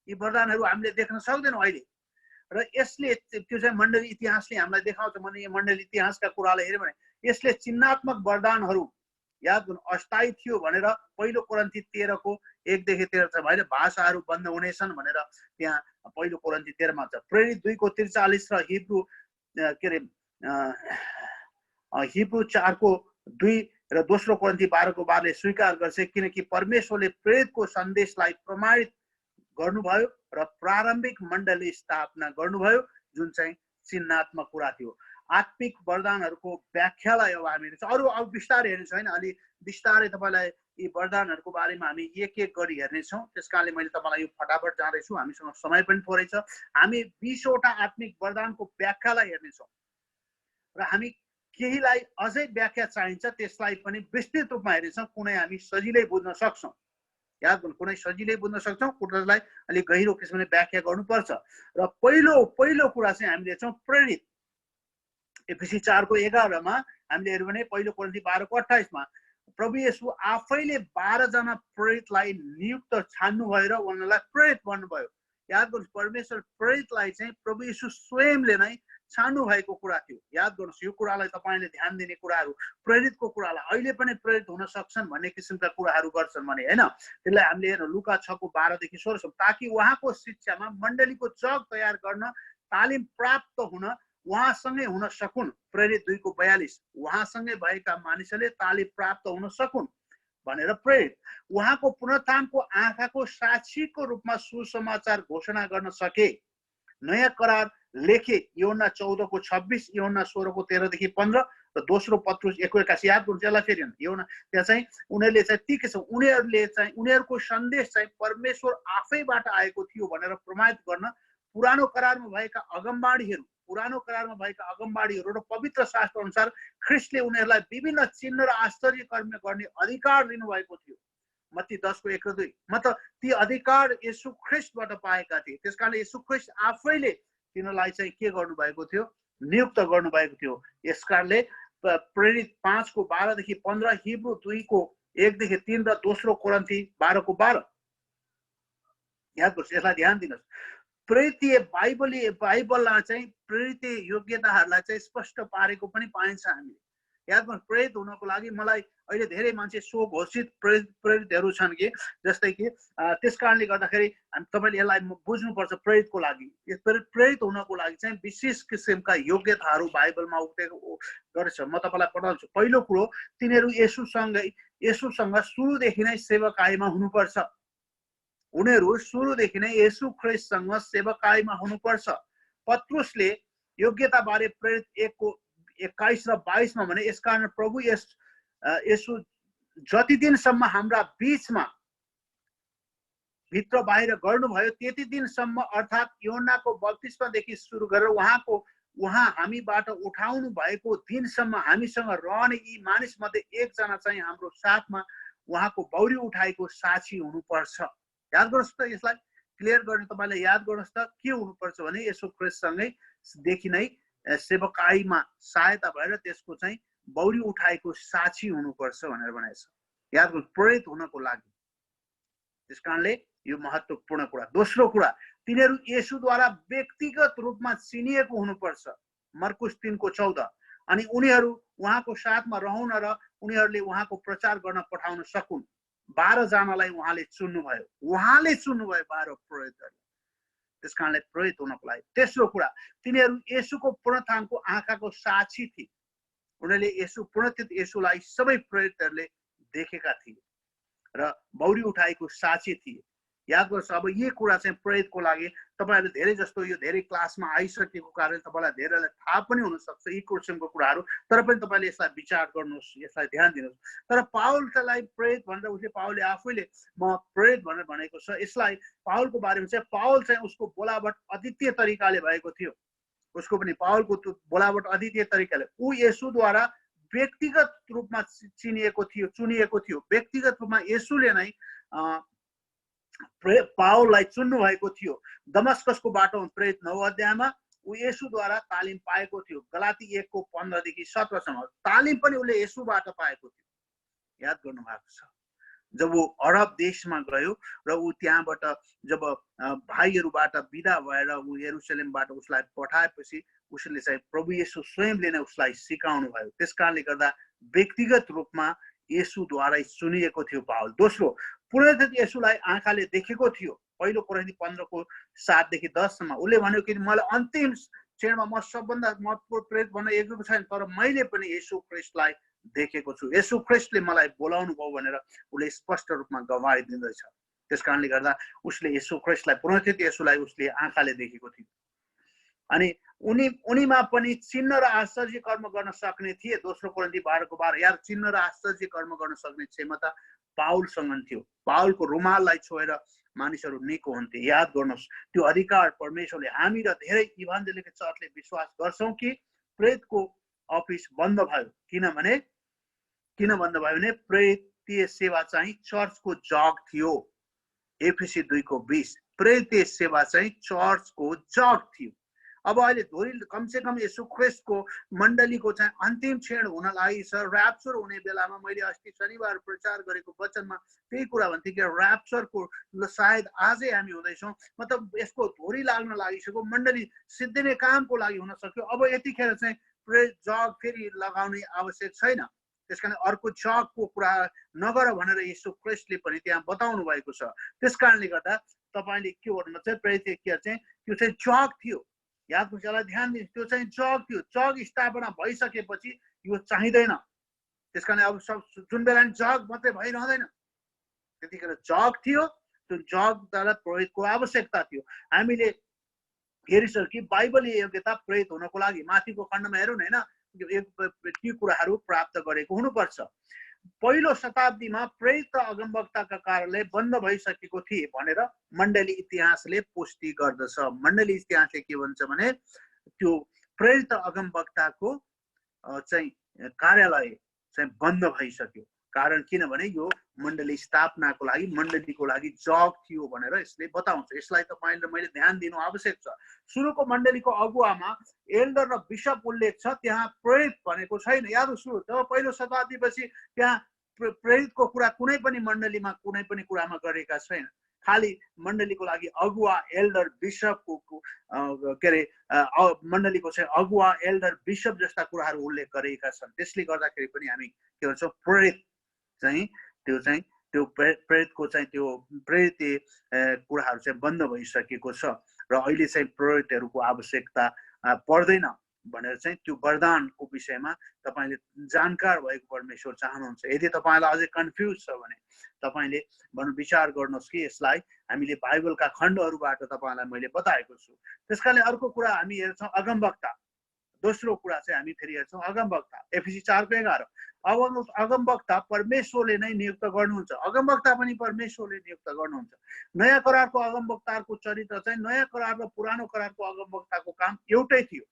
यी वरदानहरू हामीले देख्न सक्दैनौँ अहिले। र यसले त्यो चाहिँ मण्डली इतिहासले हामीलाई देखाउँछ। भने मण्डली इतिहासका कुरालाई हेऱ्यो भने यसले चिन्हात्मक वरदानहरू याद गर्नु अस्थायी थियो भनेर पहिलो कोरिन्थी 13 को 1 देखि 13 छ। होइन भाषाहरू बन्द हुनेछन् भनेर त्यहाँ पहिलो कोरिन्थी 13 मा छ। प्रेरित 2 को 43 र हिब्रू के अरे हिब्रू 4 को 2 र दोस्रो कोरिन्थी 12 को 12 ले स्वीकार गर्छ, किनकि परमेश्वरले प्रेरितको सन्देशलाई प्रमाणित गर्नुभयो र प्रारम्भिक मण्डली स्थापना गर्नुभयो, जुन चाहिँ चिन्हात्मक कुरा थियो। आत्मिक वरदानहरूको व्याख्यालाई अब हामी हेर्छौँ। अरू बिस्तारै हेर्नेछौँ होइन, अलि बिस्तारै तपाईँलाई यी वरदानहरूको बारेमा हामी एक एक गरी हेर्नेछौँ। त्यस कारणले मैले तपाईँलाई यो फटाफट जाँदैछु, हामीसँग समय पनि थोरै छ। हामी 20 वटा आत्मिक वरदानको व्याख्यालाई हेर्नेछौँ र हामी केहीलाई अझै व्याख्या चाहिन्छ त्यसलाई पनि विस्तृत रूपमा हेर्नेछौँ। कुनै हामी सजिलै बुझ्न सक्छौँ, याद गर्नु, कुनै सजिलै बुझ्न सक्छौँ, कुरालाई अलिक गहिरो किसिमले व्याख्या गर्नुपर्छ। र पहिलो कुरा चाहिँ हामीले हेर्छौँ प्रेरित। एफिसी 4 को 11 मा हामीले हेर्यो भने पहिलो कोरिन्थी 12 को 28 मा प्रभु येशू आफैले 12 जना प्रेरितलाई नियुक्त छान्नुभयो र उनीहरूलाई प्रेरित भन्नुभयो। याद गर्नुहोस्, परमेश्वर प्रेरितलाई चाहिँ प्रभु येशू स्वयंले नै छान्नु भएको कुरा थियो। याद गर्नुहोस्, यो कुरालाई तपाईँले ध्यान दिने कुराहरू, प्रेरितको कुरालाई अहिले पनि प्रेरित हुन सक्छन् भन्ने किसिमका कुराहरू गर्छन् भने होइन। त्यसलाई हामीले हेर्नु लुका 6 को 12 देखि 16 ताकि उहाँको शिक्षामा मण्डलीको जग तयार गर्न तालिम प्राप्त हुन उहाँसँगै हुन सकुन्। प्रेरित 2 को 42 उहाँसँगै भएका मानिसहरूले तालिम प्राप्त हुन सकुन् भनेर प्रेरित। उहाँको पुनरुत्थानको आँखाको साक्षीको रूपमा सुसमाचार घोषणा गर्न सके। नयाँ करार लेखे यूहन्ना 14 को 26, यूहन्ना 16 को 13 देखि 15 र दोस्रो पत्रुस 1 को 81। याद गर्नु त्यसलाई फेरि यूहन्ना त्यहाँ चाहिँ उनीहरूले चाहिँ ती किसिम उनीहरूले चाहिँ उनीहरूको सन्देश चाहिँ परमेश्वर आफैबाट आएको थियो भनेर प्रमाणित गर्न पुरानो करारमा भएका अगमबाडीहरू र पवित्र शास्त्र अनुसार ख्रिस्टले उनीहरूलाई विभिन्न चिन्ह र आश्चर्य कर्म गर्ने अधिकार दिनुभएको थियो। मत्ती 10 को 1 र 2 मतलब ती अधिकार येशू ख्रिस्टबाट पाएका थिए। त्यसकारणले येशू ख्रिस्ट आफैले तिनीहरूलाई चाहिँ के गर्नुभएको थियो, नियुक्त गर्नुभएको थियो। यसकारणले प्रेरित 5 को 12 देखि 15, हिब्रू 2 को 1 देखि 3 र दोस्रो कोरिन्थी 12 को 12। याद गर्नुहोस्, यसलाई ध्यान दिनुहोस्। प्रेरितीय बाइबलमा चाहिँ प्रेरितीय योग्यताहरूलाई चाहिँ स्पष्ट पारेको पनि पाइन्छ हामीले। याद गर्नु, प्रेरित हुनको लागि मलाई अहिले धेरै मान्छे स्वघोषित प्रेरितहरू छन् कि जस्तै कि त्यस कारणले गर्दाखेरि तपाईँले यसलाई बुझ्नुपर्छ। प्रेरितको लागि प्रेरित हुनको लागि चाहिँ विशेष किसिमका योग्यताहरू बाइबलमा गरेछ। म तपाईँलाई पढाउँछु। पहिलो कुरो, तिनीहरू येशूसँग सुरुदेखि नै सेवकाईमा हुनुपर्छ। उनीहरू सुरुदेखि नै येशू ख्रिस्टसँग सेवकाईमा हुनुपर्छ। पत्रुसले योग्यता बारे प्रेरित 1 को 21 र 22 मा भने यसकारण प्रभु येशू जति दिनसम्म हाम्रा बीचमा भित्र बाहिर गर्नुभयो त्यति दिनसम्म अर्थात् यूहन्नाको बप्तिस्मादेखि सुरु गरेर उहाँ हामीबाट उठाउनु भएको दिनसम्म हामीसँग रहने यी मानिसमध्ये एकजना चाहिँ हाम्रो साथमा उहाँको बौरी उठाएको साक्षी हुनुपर्छ। याद गर्नुहोस् त, यसलाई क्लियर गर्ने तपाईँले याद गर्नुहोस् त के हुनुपर्छ भने येशू ख्रिस्टसँगै देखि नै सेवकाईमा सहायता भएर त्यसको चाहिँ बौरी उठाएको साक्षी हुनुपर्छ भनेर भनेको छ। याद गर्नु, प्रेरित हुनको लागि। त्यस कारणले यो महत्त्वपूर्ण कुरा। दोस्रो कुरा, तिनीहरू येशूद्वारा व्यक्तिगत रूपमा चिनिएको हुनुपर्छ। मर्कुस 3 को 14। अनि उनीहरू उहाँको साथमा रहन र उनीहरूले उहाँको प्रचार गर्न पठाउन सकुन्। 12 जनालाई उहाँले चुन्नुभयो 12 प्रेरितहरू। त्यस कारणले प्रेरित हुनको लागि। तेस्रो कुरा, तिनीहरू येशूको पुनरुत्थानको आँखाको साक्षी थिए। उनीहरूले पुनरुत्थित येशूलाई सबै प्रेरितहरूले देखेका थिए र बौरी उठाएको साक्षी थिए। याद गर्नुहोस्, अब यी कुरा चाहिँ प्रेरितको लागि। तपाईँहरू धेरै जस्तो यो धेरै क्लासमा आइसकेको कारण तपाईँलाई धेरैलाई थाहा पनि हुनसक्छ यी किसिमको कुराहरू, तर पनि तपाईँले यसलाई विचार गर्नुहोस्, यसलाई ध्यान दिनुहोस्। तर पाउललाई प्रेरित भनेर उसले पाउलले आफैले म प्रेरित भनेर भनेको छ। यसलाई पाउलको बारेमा चाहिँ पाउल चाहिँ उसको बोलावट अद्वितीय तरिकाले भएको थियो। उसको पनि पाउलको बोलावट अद्वितीय तरिकाले ऊ येशूद्वारा व्यक्तिगत रूपमा चुनिएको थियो। व्यक्तिगत रूपमा येशूले नै पावललाई चुन्नु भएको थियो। दमस्कसको बाटोमा प्रेरित 9 अध्यायमा ऊ येशूद्वारा तालिम पाएको थियो। गलाती 1:15 देखि 17 सम्म तालिम पनि उसले येशूबाट पाएको थियो। याद गर्नु भएको छ। जब ऊ अरब देशमा गयो र ऊ त्यहाँबाट जब भाइहरूबाट बिदा भएर ऊ यरुसलेमबाट उसलाई पठाएपछि उसले चाहिँ प्रभु येशू स्वयंले नै उसलाई सिकाउनु भयो। त्यसकारणले गर्दा व्यक्तिगत रूपमा येशूद्वारा चुनिएको थियो पावल। दोस्रो, पुनरुत्थित येशूलाई आँखाले देखेको थियो। पहिलो कोरिन्थी 15:7 देखि 10 सम्म उसले भन्यो कि मलाई अन्तिम क्षणमा म सबभन्दा महत्त्वपूर्ण प्रेरित भन्न योग्य छैन, तर मैले पनि येशू ख्रीष्टलाई देखेको छु। येशू ख्रीष्टले मलाई बोलाउनु भयो भनेर उसले स्पष्ट रूपमा गवाही दिँदैछ। त्यसकारणले गर्दा उसले येशू ख्रीष्टलाई, पुनरुत्थित येशूलाई उसले आँखाले देखेको थियो। अनि उनीमा पनि चिन्ह र आश्चर्य कर्म गर्न सक्ने थिए। दोस्रो कोरिन्थी 12:12 यार, चिन्ह र आश्चर्य कर्म गर्न सक्ने क्षमता पाउलसँग थियो। पाउलको रुमाललाई छोएर मानिसहरू निको हुन्थे। याद गर्नुहोस्, त्यो अधिकार परमेश्वरले, हामी र धेरै इभान्जेलिक चर्चले विश्वास गर्छौँ कि प्रेरितको अफिस बन्द भयो। किन बन्द भयो भने प्रेरितीय सेवा चाहिँ चर्चको जग थियो। एफएसी 2:20 प्रेरितीय सेवा चाहिँ चर्चको जग थियो। अब अहिले धोरी कमसेकम येशू ख्रीष्टको मण्डलीको चाहिँ अन्तिम क्षण हुन लागि छ। ऱ्याप्चर हुने बेलामा मैले अस्ति शनिबार प्रचार गरेको वचनमा त्यही कुरा भन्थे कि ऱ्याप्चरको सायद आजै हामी हुँदैछौँ। मतलब यसको धोरी लाग्न लागिसक्यो, मण्डली सिद्धिने कामको लागि हुन सक्यो। अब यतिखेर चाहिँ प्रेरित जग फेरि लगाउने आवश्यक छैन। त्यसकारण अर्को जगको कुरा नगर भनेर येशू ख्रीष्टले पनि त्यहाँ बताउनु भएको छ। त्यसकारणले गर्दा तपाईँले के गर्नु चाहिँ प्रेरित चाहिँ त्यो चाहिँ जग थियो। याद गर्नुलाई ध्यान दिनु, त्यो चाहिँ जग थियो। जग स्थापना भइसकेपछि यो चाहिँदैन। त्यसकारण अब सब जुन बेला जग मात्रै भइरहँदैन, त्यतिखेर जग थियो। त्यो जगद्वारा प्रेरितको आवश्यकता थियो। हामीले हेरिसक्यो कि बाइबलीय योग्यता प्रेरित हुनको लागि माथिको खण्डमा हेरौँ होइन, ती कुराहरू प्राप्त गरेको हुनुपर्छ। पहिलो शताब्दीमा प्रेरित र अगमवक्ताका कार्यालय बन्द भइसकेको थिए भनेर मण्डली इतिहासले पुष्टि गर्दछ। मण्डली इतिहासले के भन्छ भने त्यो प्रेरित र अगमवक्ताको चाहिँ कार्यालय चाहिँ बन्द भइसक्यो। कारण किनभने यो मण्डली स्थापनाको लागि, मण्डलीको लागि जग थियो भनेर यसले बताउँछ। यसलाई तपाईँले मैले ध्यान दिनु आवश्यक छ। सुरुको मण्डलीको अगुवामा एल्डर र बिशप उल्लेख छ, त्यहाँ प्रेरित भनेको छैन। याद सुरु जब पहिलो शताब्दीपछि त्यहाँ प्रेरितको कुरा कुनै पनि मण्डलीमा कुनै पनि कुरामा गरेका छैन। खालि मण्डलीको लागि अगुवा, एल्डर, बिशपको के अरे मण्डलीको चाहिँ अगुवा, एल्डर, बिशप जस्ता कुराहरू उल्लेख गरेका छन्। त्यसले गर्दाखेरि पनि हामी के भन्छौँ, प्रेरित चाहिँ त्यो प्रेरितको चाहिँ त्यो प्रेरितीय कुराहरू चाहिँ बन्द भइसकेको छ र अहिले चाहिँ प्रेरितहरूको आवश्यकता पर्दैन भनेर चाहिँ त्यो वरदानको विषयमा तपाईँले जानकार भएको परमेश्वर चाहनुहुन्छ। यदि तपाईँलाई अझै कन्फ्युज छ भने तपाईँले विचार गर्नुहोस् कि यसलाई हामीले बाइबलका खण्डहरूबाट तपाईँलाई मैले बताएको छु। त्यसकारणले अर्को कुरा हामी हेर्छौँ अगमवक्ता। दोस्रो कुरा चाहिँ हामी फेरि हेर्छौँ अगमवक्ता। एफएसी 4:11 अगमवक्ता परमेश्वरले नै नियुक्त गर्नुहुन्छ। अगमवक्ता पनि परमेश्वरले नियुक्त गर्नुहुन्छ। नयाँ करारको अगमवक्ताको चरित्र चाहिँ नयाँ करार र पुरानो करारको अगमवक्ताको काम एउटै थियो।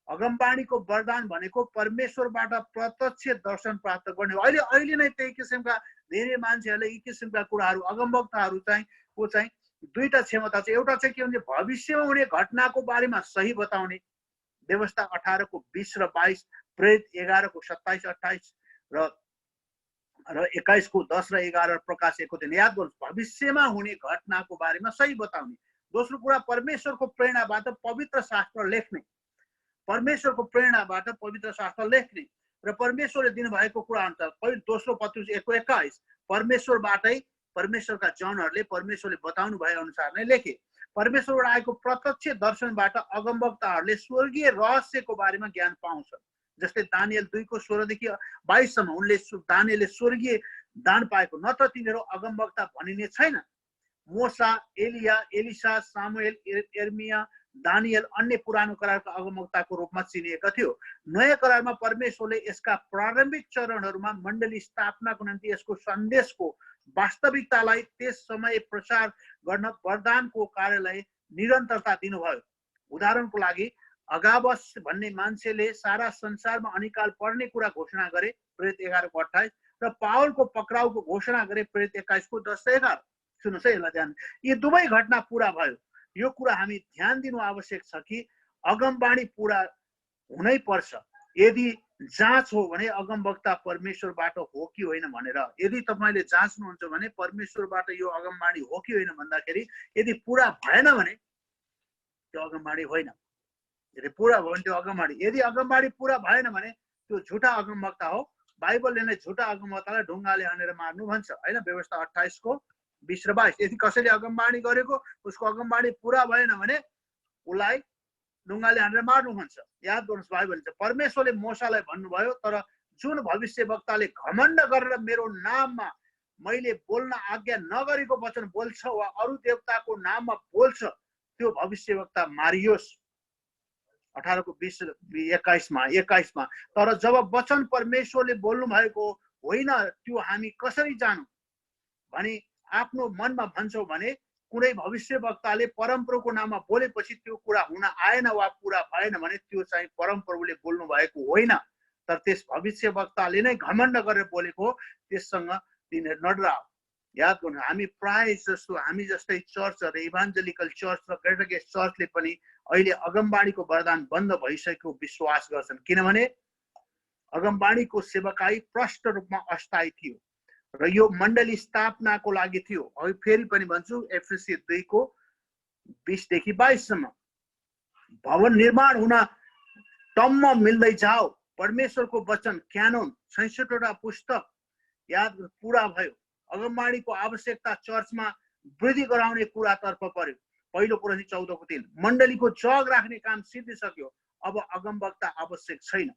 अगमवाणीको वरदान भनेको परमेश्वरबाट प्रत्यक्ष दर्शन प्राप्त गर्ने। अहिले नै त्यही किसिमका धेरै मान्छेहरूले यी किसिमका कुराहरू, अगमवक्ताहरू चाहिँ को चाहिँ दुईटा क्षमता छ। एउटा चाहिँ के भन्छ, भविष्यमा हुने घटनाको बारेमा सही बताउने, व्यवस्था 18:20 र 22, प्रेरित 11:27-28 र 21:10 र 11 प्रकाश 1:3। याद गर्नुहोस्, भविष्यमा हुने घटनाको बारेमा सही बताउने। दोस्रो कुरा, परमेश्वरको प्रेरणाबाट पवित्र शास्त्र लेख्ने। परमेश्वरको प्रेरणाबाट पवित्र शास्त्र लेख्ने र परमेश्वरले दिनुभएको कुरा अनुसार पहिलो दोस्रो पत्रुस 1:21 परमेश्वरबाटै, परमेश्वरका जनहरूले परमेश्वरले बताउनु भए अनुसार नै लेखे। परमेश्वरबाट आएको प्रत्यक्ष दर्शनबाट अगमवक्ताहरूले स्वर्गीय रहस्यको बारेमा ज्ञान पाउँछन्। जस्तै दानियल 2:16 देखि 22 सम्म उनले दानियलले स्वर्गीय दान पाएको, नत्र तिनीहरू अगमवक्ता भनिने छैन। मोसा, एलिया, एलिसा, सामुएल, एर्मिया, दानियल अन्य पुरानो करारका अगमवक्ताको रूपमा चिनिएका थियो। नयाँ करारमा परमेश्वरले यसका प्रारम्भिक चरणहरूमा मण्डली स्थापनाको निम्ति यसको सन्देशको वास्तविकतालाई त्यस समय प्रचार गर्न वरदानको कार्यलाई निरन्तरता दिनुभयो। उदाहरणको लागि अगाबस भन्ने मान्छेले सारा संसारमा अनिकाल पर्ने कुरा घोषणा गरे, प्रेरित 11:28, र पावलको पक्राउको घोषणा गरे, प्रेरित 21:10-11। सुन्नुहोस् है, यसलाई ध्यान। यी दुवै घटना पूरा भयो। यो कुरा हामी ध्यान दिनु आवश्यक छ कि अगमबाणी पूरा हुनै पर्छ। यदि जाँच हो भने अगमवक्ता परमेश्वरबाट हो कि होइन भनेर, यदि तपाईँले जाँच्नुहुन्छ भने परमेश्वरबाट यो अगमबाणी हो कि होइन भन्दाखेरि यदि पूरा भएन भने त्यो अगमबाणी होइन। यदि पूरा भयो भने त्यो अगमबाणी, यदि अगमबाणी पूरा भएन भने त्यो झुटा अगमवक्ता हो। बाइबलले नै झुटा अगमवक्तालाई ढुङ्गाले हानेर मार्नु भन्छ होइन, व्यवस्था 28:20 र 22। यदि कसैले अगमबाणी गरेको उसको अगमबाणी पूरा भएन भने उसलाई ढुङ्गाले हानेर मार्नु भन्छ। याद गर्नुहोस्, बाइबलले चाहिँ परमेश्वरले मोसालाई भन्नुभयो, तर जुन भविष्यवक्ताले घमण्ड गरेर मेरो नाममा मैले बोल्न आज्ञा नगरेको वचन बोल्छ वा अरू देवताको नाममा बोल्छ त्यो भविष्यवक्ता मारियोस्। 18:20-21 तर जब वचन परमेश्वरले बोल्नु भएको होइन त्यो हामी कसरी जानौँ भने आफ्नो मनमा भन्छौँ भने कुनै भविष्यवक्ताले परमप्रभुको नाममा बोलेपछि त्यो कुरा हुन आएन वा पूरा भएन भने त्यो चाहिँ परमप्रभुले बोल्नु भएको होइन, तर त्यस भविष्यवक्ताले नै घमण्ड गरेर बोलेको, त्यससँग तिनीहरू नडराओ। याद गर्नु, हामी प्राय जस्तो हामी जस्तै चर्चहरू, इभान्जेलिकल चर्च र ग्रेटर चर्चले पनि अहिले अगमबाणीको वरदान बन्द भइसकेको विश्वास गर्छन्, किनभने अगमबाणीको सेवकाई प्रष्ट रूपमा अस्थायी थियो र यो मण्डली स्थापनाको लागि थियो। अब फेरि पनि भन्छु, एफएसी 2:20-22 भवन निर्माण हुन टम्म मिल्दै जाओ। परमेश्वरको वचन क्यानोन 66वटा पुस्तक याद पूरा भयो। अगमबाणीको आवश्यकता चर्चमा वृद्धि गराउने कुरातर्फ पर्यो। पहिलो कोरिन्थी 14:3 मण्डलीको जग राख्ने काम सिद्धिसक्यो, अब अगमवक्ता आवश्यक छैन।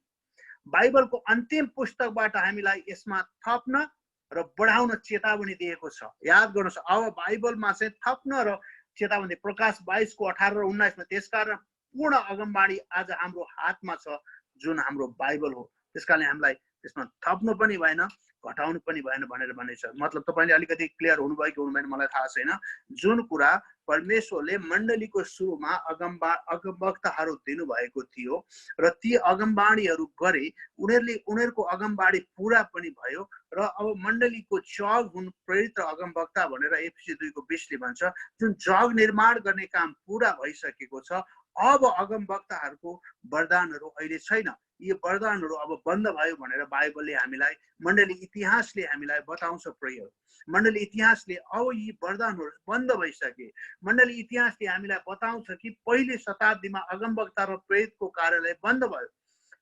बाइबलको अन्तिम पुस्तकबाट हामीलाई यसमा थप्न र बढाउन चेतावनी दिएको छ। याद गर्नुहोस्, अब बाइबलमा चाहिँ थप्न र चेतावनी, प्रकाश 22:18 र 19। त्यसकारण पूर्ण अगमबाणी आज हाम्रो हातमा छ, जुन हाम्रो बाइबल हो। त्यसकारण हामीलाई त्यसमा थप्नु पनि भएन, घटाउनु पनि भएन भनेर भनेछ। मतलब तपाईँले अलिकति क्लियर हुनुभयो कि हुनुभएन मलाई थाहा छैन। जुन कुरा परमेश्वरले मण्डलीको सुरुमा अगमवक्ताहरू दिनुभएको थियो र ती अगमबाणीहरू गरे, उनीहरूको अगमबाणी पूरा पनि भयो र अब मण्डलीको जग हुन प्रेरित र अगमवक्ता भनेर एफएसी 2:20 भन्छ। जुन जग निर्माण गर्ने काम पूरा भइसकेको छ, अब अगमवक्ताहरूको वरदानहरू अहिले छैन। यी वरदानहरू अब बन्द भयो भनेर बाइबलले हामीलाई, मण्डली इतिहासले हामीलाई बताउँछ। प्रिय मण्डली इतिहासले अब यी वरदानहरू बन्द भइसके। मण्डली इतिहासले हामीलाई बताउँछ कि पहिले शताब्दीमा अगमवक्ता र प्रेरितको कार्यालय बन्द भयो।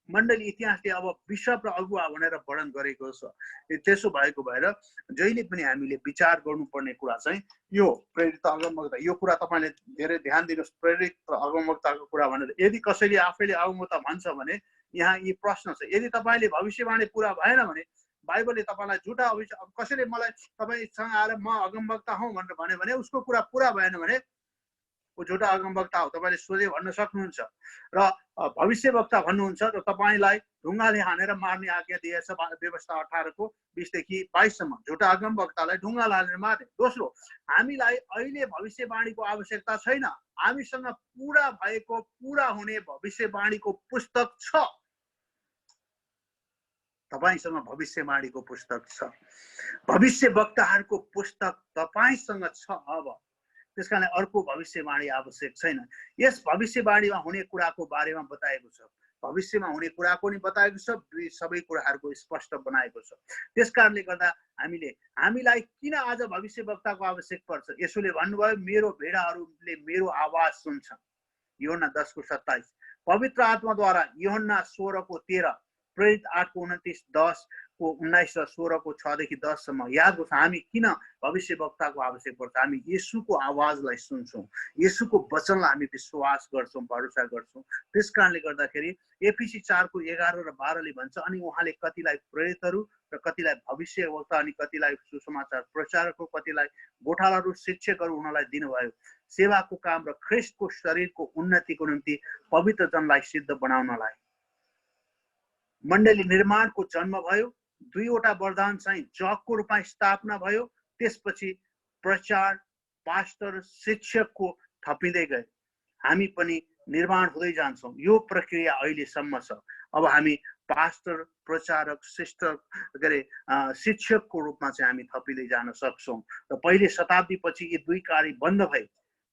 मण्डली इतिहासले अब बिशप र अगुवा भनेर वर्णन गरेको छ। त्यसो भएको भएर जहिले पनि हामीले विचार गर्नुपर्ने कुरा चाहिँ यो प्रेरित अगमवक्ता, यो कुरा तपाईँले धेरै ध्यान दिनुहोस्। प्रेरित र अगमवक्ताको कुरा भनेर यदि कसैले आफैले अगमवक्ता भन्छ भने यहाँ यी प्रश्न छ। यदि तपाईँले भविष्यवाणी पूरा भएन भने बाइबलले तपाईँलाई झुटा कसैले मलाई तपाईँसँग आएर म अगमवक्ता हौ भनेर भन्यो भने उसको कुरा पूरा भएन भने ऊ झुटा अगमवक्ता हो, तपाईँले सोझै भन्न सक्नुहुन्छ। र भविष्यवक्ता भन्नुहुन्छ र तपाईँलाई ढुङ्गाले हानेर मार्ने आज्ञा दिएछ, व्यवस्था 18:20-22 झुटा अगमवक्तालाई ढुङ्गाले हानेर मारे। दोस्रो, हामीलाई अहिले भविष्यवाणीको आवश्यकता छैन। हामीसँग पूरा भएको, पूरा हुने भविष्यवाणीको पुस्तक छ। तपाईसँग भविष्यवाणीको पुस्तक छ, भविष्यवक्ताहरूको पुस्तक तपाईसँग छ। अब त्यसकारण अर्को भविष्यवाणी आवश्यक छैन। यस भविष्यवाणीमा हुने कुराको बारेमा बताएको छ, भविष्यमा हुने कुराको नि बताएको छ, सबै कुराहरूको स्पष्ट बनाएको छ। त्यसकारणले गर्दा हामीलाई किन आज भविष्यवक्ताको आवश्यक पर्छ? यसोले भन्नुभयो, मेरो भेडाहरूले मेरो आवाज सुन्छन्। यूहन्ना 10:27। पवित्र आत्माद्वारा यूहन्ना 16:13, प्रेरित 8:29, 10:19 र 16:6-10 याद गर्छ। हामी किन भविष्यवक्ताको आवश्यक पर्छ? हामी येशूको आवाजलाई सुन्छौँ, येशूको वचनलाई हामी विश्वास गर्छौँ, भरोसा गर्छौँ। त्यस कारणले गर्दाखेरि एफएसी 4:11 र 12ले भन्छ, अनि उहाँले कतिलाई प्रेरितहरू र कतिलाई भविष्यवक्ता, अनि कतिलाई सुसमाचार प्रचारकहरू, कतिलाई गोठालाहरू, शिक्षकहरू हुनलाई दिनुभयो, सेवाको काम र ख्रिस्टको शरीरको उन्नतिको निम्ति पवित्र जनलाई सिद्ध बनाउनलाई। मण्डली निर्माणको जन्म भयो, 2वटा वरदान चाहिँ जगको रूपमा स्थापना भयो, त्यसपछि प्रचार, पास्टर, शिक्षकको थपिँदै गए। हामी पनि निर्माण हुँदै जान्छौँ। यो प्रक्रिया अहिलेसम्म छ। अब हामी पास्टर, प्रचारक, सिस्टर के अरे शिक्षकको रूपमा चाहिँ हामी थपिँदै जान सक्छौँ। र पहिले शताब्दीपछि यी दुई कार्य बन्द भए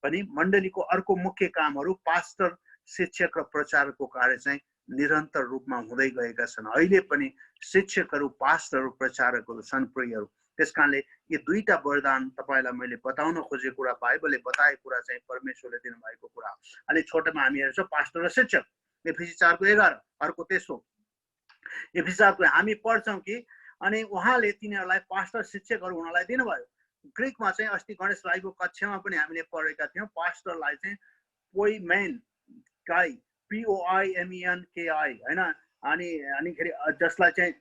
पनि मण्डलीको अर्को मुख्य कामहरू पास्टर, शिक्षक र प्रचारकको कार्य चाहिँ निरन्तर रूपमा हुँदै गएका छन्। अहिले पनि शिक्षकहरू, पास्टरहरू, प्रचारकहरू छन् प्रियहरू। त्यसकारणले यी दुईटा वरदान तपाईँलाई मैले बताउन खोजेको कुरा, बाइबलले बताएको कुरा चाहिँ परमेश्वरले दिनुभएको कुरा। अलिक छोटोमा हामी हेर्छौँ पास्टर र शिक्षक, एफिसी 4:11। अर्को तेस्रो एफिसी 4 हामी पढ्छौँ कि अनि उहाँले तिनीहरूलाई पास्टर, शिक्षकहरू हुनलाई दिनुभयो। ग्रिकमा चाहिँ अस्ति गणेश भाइको कक्षामा पनि हामीले पढेका थियौँ, पास्टरलाई चाहिँ पोइमेन काई, POIMENKI हैन, अनिखेरि जसलाई चाहिँ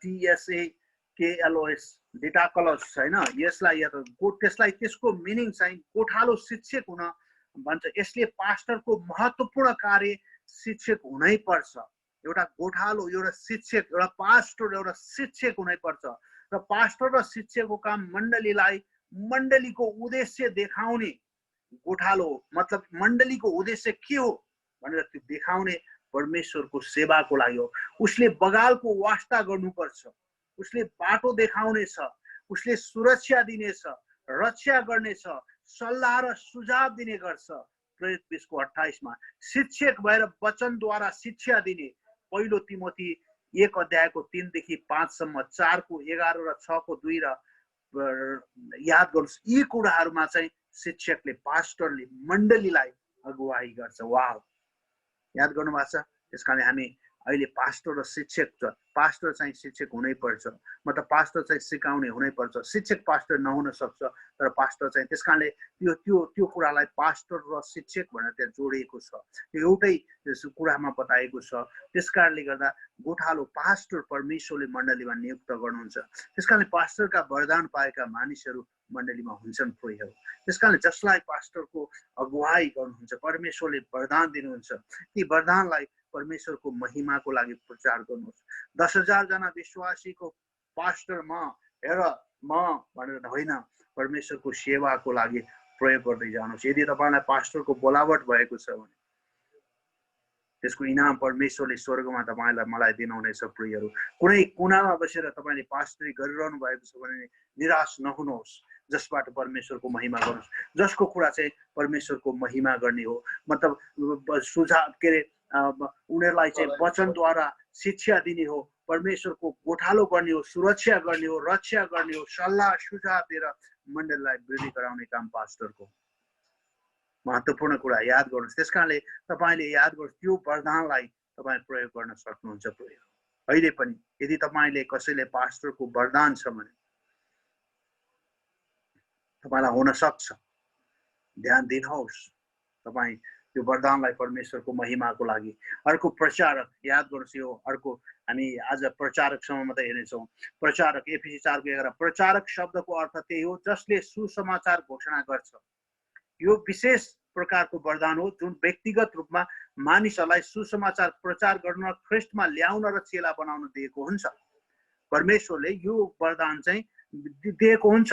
DIDSAKLOS डिटाकलस हैन, यसलाई त्यसलाई त्यसको मिनिङ चाहिँ गोठालो शिक्षक हुन भन्छ। यसले पास्टरको महत्त्वपूर्ण कार्य शिक्षक हुनै पर्छ। एउटा गोठालो, एउटा शिक्षक, एउटा पास्टर, एउटा शिक्षक हुनै पर्छ। र पास्टर र शिक्षकको काम मण्डलीको उद्देश्य देखाउने, गोठालो मतलब मण्डलीको उद्देश्य के हो भनेर त्यो देखाउने परमेश्वरको सेवाको लागि हो। उसले बगालको वास्ता गर्नुपर्छ, उसले बाटो देखाउनेछ, उसले सुरक्षा दिनेछ, रक्षा गर्नेछ, सल्लाह र सुझाव दिने गर्छ। प्रेरित 20:28 शिक्षक भएर वचनद्वारा शिक्षा दिने। पहिलो तिमोथी 1:3-5 4:11 र 6:2 र याद गर्नुहोस्। यी कुराहरूमा चाहिँ शिक्षकले, पास्टरले मण्डलीलाई अगुवाई गर्छ। वाह, याद गर्नुभएको छ। त्यसकारण हामी अहिले पास्टर र शिक्षक छ। पास्टर चाहिँ शिक्षक हुनै पर्छ, मतलब पास्टर चाहिँ सिकाउने हुनै पर्छ। शिक्षक पास्टर नहुन सक्छ, तर पास्टर चाहिँ, त्यसकारणले त्यो कुरालाई पास्टर र शिक्षक भनेर त्यहाँ जोडिएको छ। त्यो एउटै कुरामा बताएको छ। त्यसकारणले गर्दा गोठालो पास्टर परमेश्वरले मण्डलीमा नियुक्त गर्नुहुन्छ। त्यसकारणले पास्टरका वरदान पाएका मानिसहरू मण्डलीमा हुन्छन् प्रियहरू। त्यसकारणले जसलाई पास्टरको अगुवाई गर्नुहुन्छ, परमेश्वरले वरदान दिनुहुन्छ, ती वरदानलाई परमेश्वरको महिमाको लागि प्रचार गर्नुहोस्। 10,000 जना विश्वासीको पास्टर हेर म भनेर होइन, परमेश्वरको सेवाको लागि प्रयोग गर्दै जानुहोस्। यदि तपाईँलाई पास्टरको बोलावट भएको छ भने त्यसको इनाम परमेश्वरले स्वर्गमा तपाईँलाई, मलाई दिनुहुनेछ प्रियहरू। कुनै कुनामा बसेर तपाईँले पास्टरी गरिरहनु भएको छ भने निराश नहुनुहोस्। जसबाट परमेश्वरको महिमा गर्नुहोस्, जसको कुरा चाहिँ परमेश्वरको महिमा गर्ने हो। मतलब सुझाव के अरे उनीहरूलाई चाहिँ वचनद्वारा शिक्षा दिने हो, परमेश्वरको गोठालो गर्ने हो, सुरक्षा गर्ने हो, रक्षा गर्ने हो, सल्लाह सुझाव दिएर मण्डलीलाई वृद्धि गराउने काम पास्टरको महत्त्वपूर्ण कुरा। याद गर्नुहोस्। त्यसकारणले तपाईँले याद गर्नुहोस्, त्यो वरदानलाई तपाईँ प्रयोग गर्न सक्नुहुन्छ प्रिय। अहिले पनि यदि तपाईँले कसैले पास्टरको वरदान छ भने तपाईँलाई हुन सक्छ, ध्यान दिनुहोस्। तपाईँ त्यो वरदानलाई परमेश्वरको महिमाको लागि। अर्को प्रचारक, याद गर्नुहोस्। यो अर्को हामी आज प्रचारकसम्म मात्रै हेर्नेछौँ। प्रचारक एफिसी 4:11। प्रचारक शब्दको अर्थ त्यही हो जसले सुसमाचार घोषणा गर्छ। यो विशेष प्रकारको वरदान हो जुन व्यक्तिगत रूपमा मानिसहरूलाई सुसमाचार प्रचार गर्न, ख्रिस्टमा ल्याउन र चेला बनाउन दिएको हुन्छ। परमेश्वरले यो वरदान चाहिँ दिएको हुन्छ।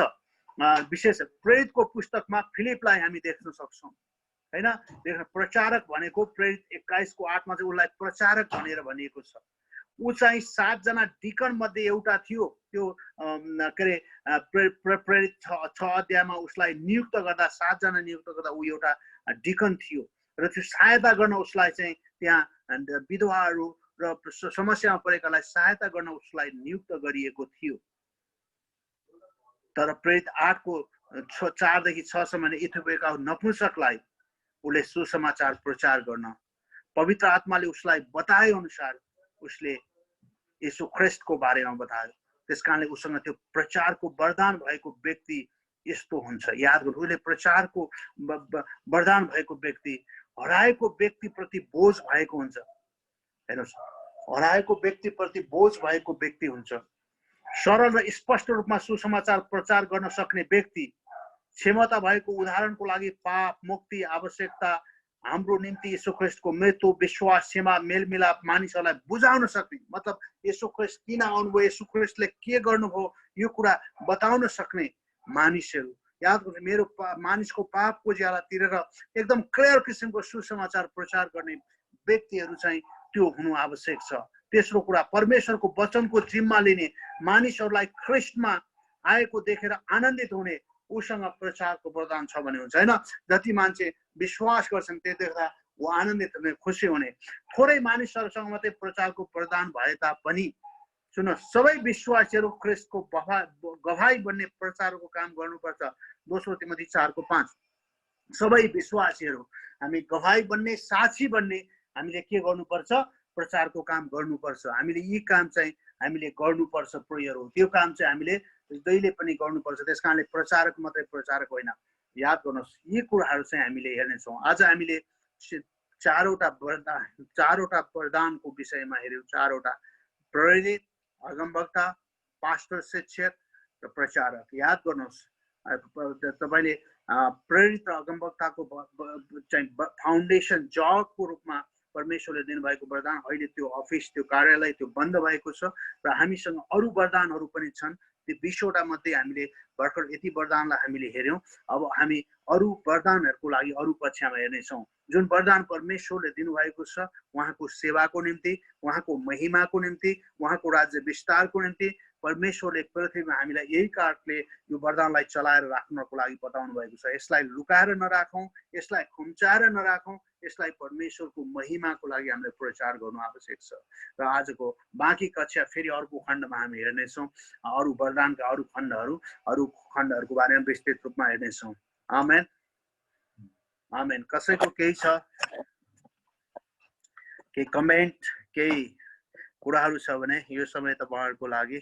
विशेष प्रेरितको पुस्तकमा फिलिपलाई हामी देख्न सक्छौँ हैन। प्रचारक भनेको प्रेरित 21:8 चाहिँ उसलाई प्रचारक भनेर भनिएको छ। ऊ चाहिँ 7 जना डिकन मध्ये एउटा थियो। त्यो के अरे प्रेरित 6 अध्यायमा उसलाई नियुक्त गर्दा, 7 जना नियुक्त गर्दा ऊ एउटा डिकन थियो। र त्यो सहायता गर्न उसलाई चाहिँ त्यहाँ विधवाहरू र समस्यामा परेकालाई सहायता गर्न उसलाई नियुक्त गरिएको थियो। तर प्रेरित 8:4-6 इथियोपियाका नपुंसकलाई उसले सुसमाचार प्रचार गर्न, पवित्र आत्माले उसलाई बताए अनुसार उसले यीशु ख्रिस्टको बारेमा बतायो। त्यसकारणले उसँग त्यो प्रचारको वरदान भएको व्यक्ति यस्तो हुन्छ। याद गर्नु, उसले प्रचारको वरदान भएको व्यक्ति हराएको व्यक्तिप्रति बोझ भएको हुन्छ। हेर्नुहोस्, हराएको व्यक्तिप्रति बोझ भएको व्यक्ति हुन्छ। सरल र स्पष्ट रूपमा सुसमाचार प्रचार गर्न सक्ने व्यक्ति, क्षमता भएको उदाहरणको लागि पाप मुक्ति आवश्यकता, हाम्रो निम्ति यीशु ख्रिस्टको मृत्यु, विश्वास, क्षमा, मेलमिलाप मानिसहरूलाई बुझाउन सक्ने, मतलब यीशु ख्रिस्ट किन आउनुभयो, यीशु ख्रिस्टले के गर्नुभयो, यो कुरा बताउन सक्ने मानिसहरू याद गर्नु मेरो मानिसको पापको ज्याला तिरेर एकदम क्लियर किसिमको सुसमाचार प्रचार गर्ने व्यक्तिहरू चाहिँ त्यो हुनु आवश्यक छ। तेस्रो कुरा परमेश्वरको वचनको जिम्मा लिने, मानिसहरूलाई ख्रिस्टमा आएको देखेर आनन्दित हुने, उसँग प्रचारको वरदान छ भने हुन्छ हैन। जति मान्छे विश्वास गर्छन् त्यो देख्दा ऊ आनन्दित हुने, खुसी हुने। थोरै मानिसहरूसँग मात्रै प्रचारको वरदान भए तापनि सुन सबै विश्वासीहरू ख्रिस्टको गवाही बन्ने प्रचारको काम गर्नुपर्छ। दोस्रो तिमोथी 4:5 सबै विश्वासीहरू हामी गवाही बन्ने, साक्षी बन्ने हामीले के गर्नुपर्छ? प्रचारको काम गर्नुपर्छ। हामीले यी काम चाहिँ हामीले गर्नुपर्छ प्रियहरू। त्यो काम चाहिँ हामीले जहिले पनि गर्नुपर्छ। त्यसकारणले प्रचारक मात्रै प्रचारक होइन। याद गर्नुहोस् यी कुराहरू चाहिँ हामीले हेर्नेछौँ। आज हामीले चारवटा वरदानको विषयमा हेऱ्यौँ। चारवटा प्रेरित, अगमवक्ता, पास्टर, शिक्षक र प्रचारक। याद गर्नुहोस् तपाईले प्रेरित र अगमवक्ताको चाहिँ फाउन्डेसन जबको रूपमा परमेश्वरले दिनुभएको वरदान, अहिले त्यो अफिस, त्यो कार्यालय त्यो बन्द भएको छ र हामीसँग अरू वरदानहरू पनि छन्। त्यो 20वटा मध्ये हामीले भर्खर यति वरदानलाई हामीले हेऱ्यौँ। अब हामी अरू वरदानहरूको लागि अरू कक्षामा हेर्नेछौँ। जुन वरदान परमेश्वरले दिनुभएको छ उहाँको सेवाको निम्ति, उहाँको महिमाको निम्ति, उहाँको राज्य विस्तारको निम्ति परमेश्वरले पृथ्वीमा हामीलाई यही कारणले यो वरदानलाई चलाएर राख्नको लागि बताउनु भएको छ। यसलाई लुकाएर नराखौँ, यसलाई खुम्चाएर नराखौँ, यसलाई परमेश्वरको महिमाको लागि हामीले प्रचार गर्नु आवश्यक छ। र आजको बाँकी कक्षा फेरि अर्को खण्डमा हामी हेर्नेछौँ। अरू वरदानका अरू खण्डहरूको बारेमा विस्तृत रूपमा हेर्नेछौँ। आमेन आमेन। कसैको केही छ, केही कमेन्ट, केही कुराहरू छ भने यो समय तपाईहरुको लागि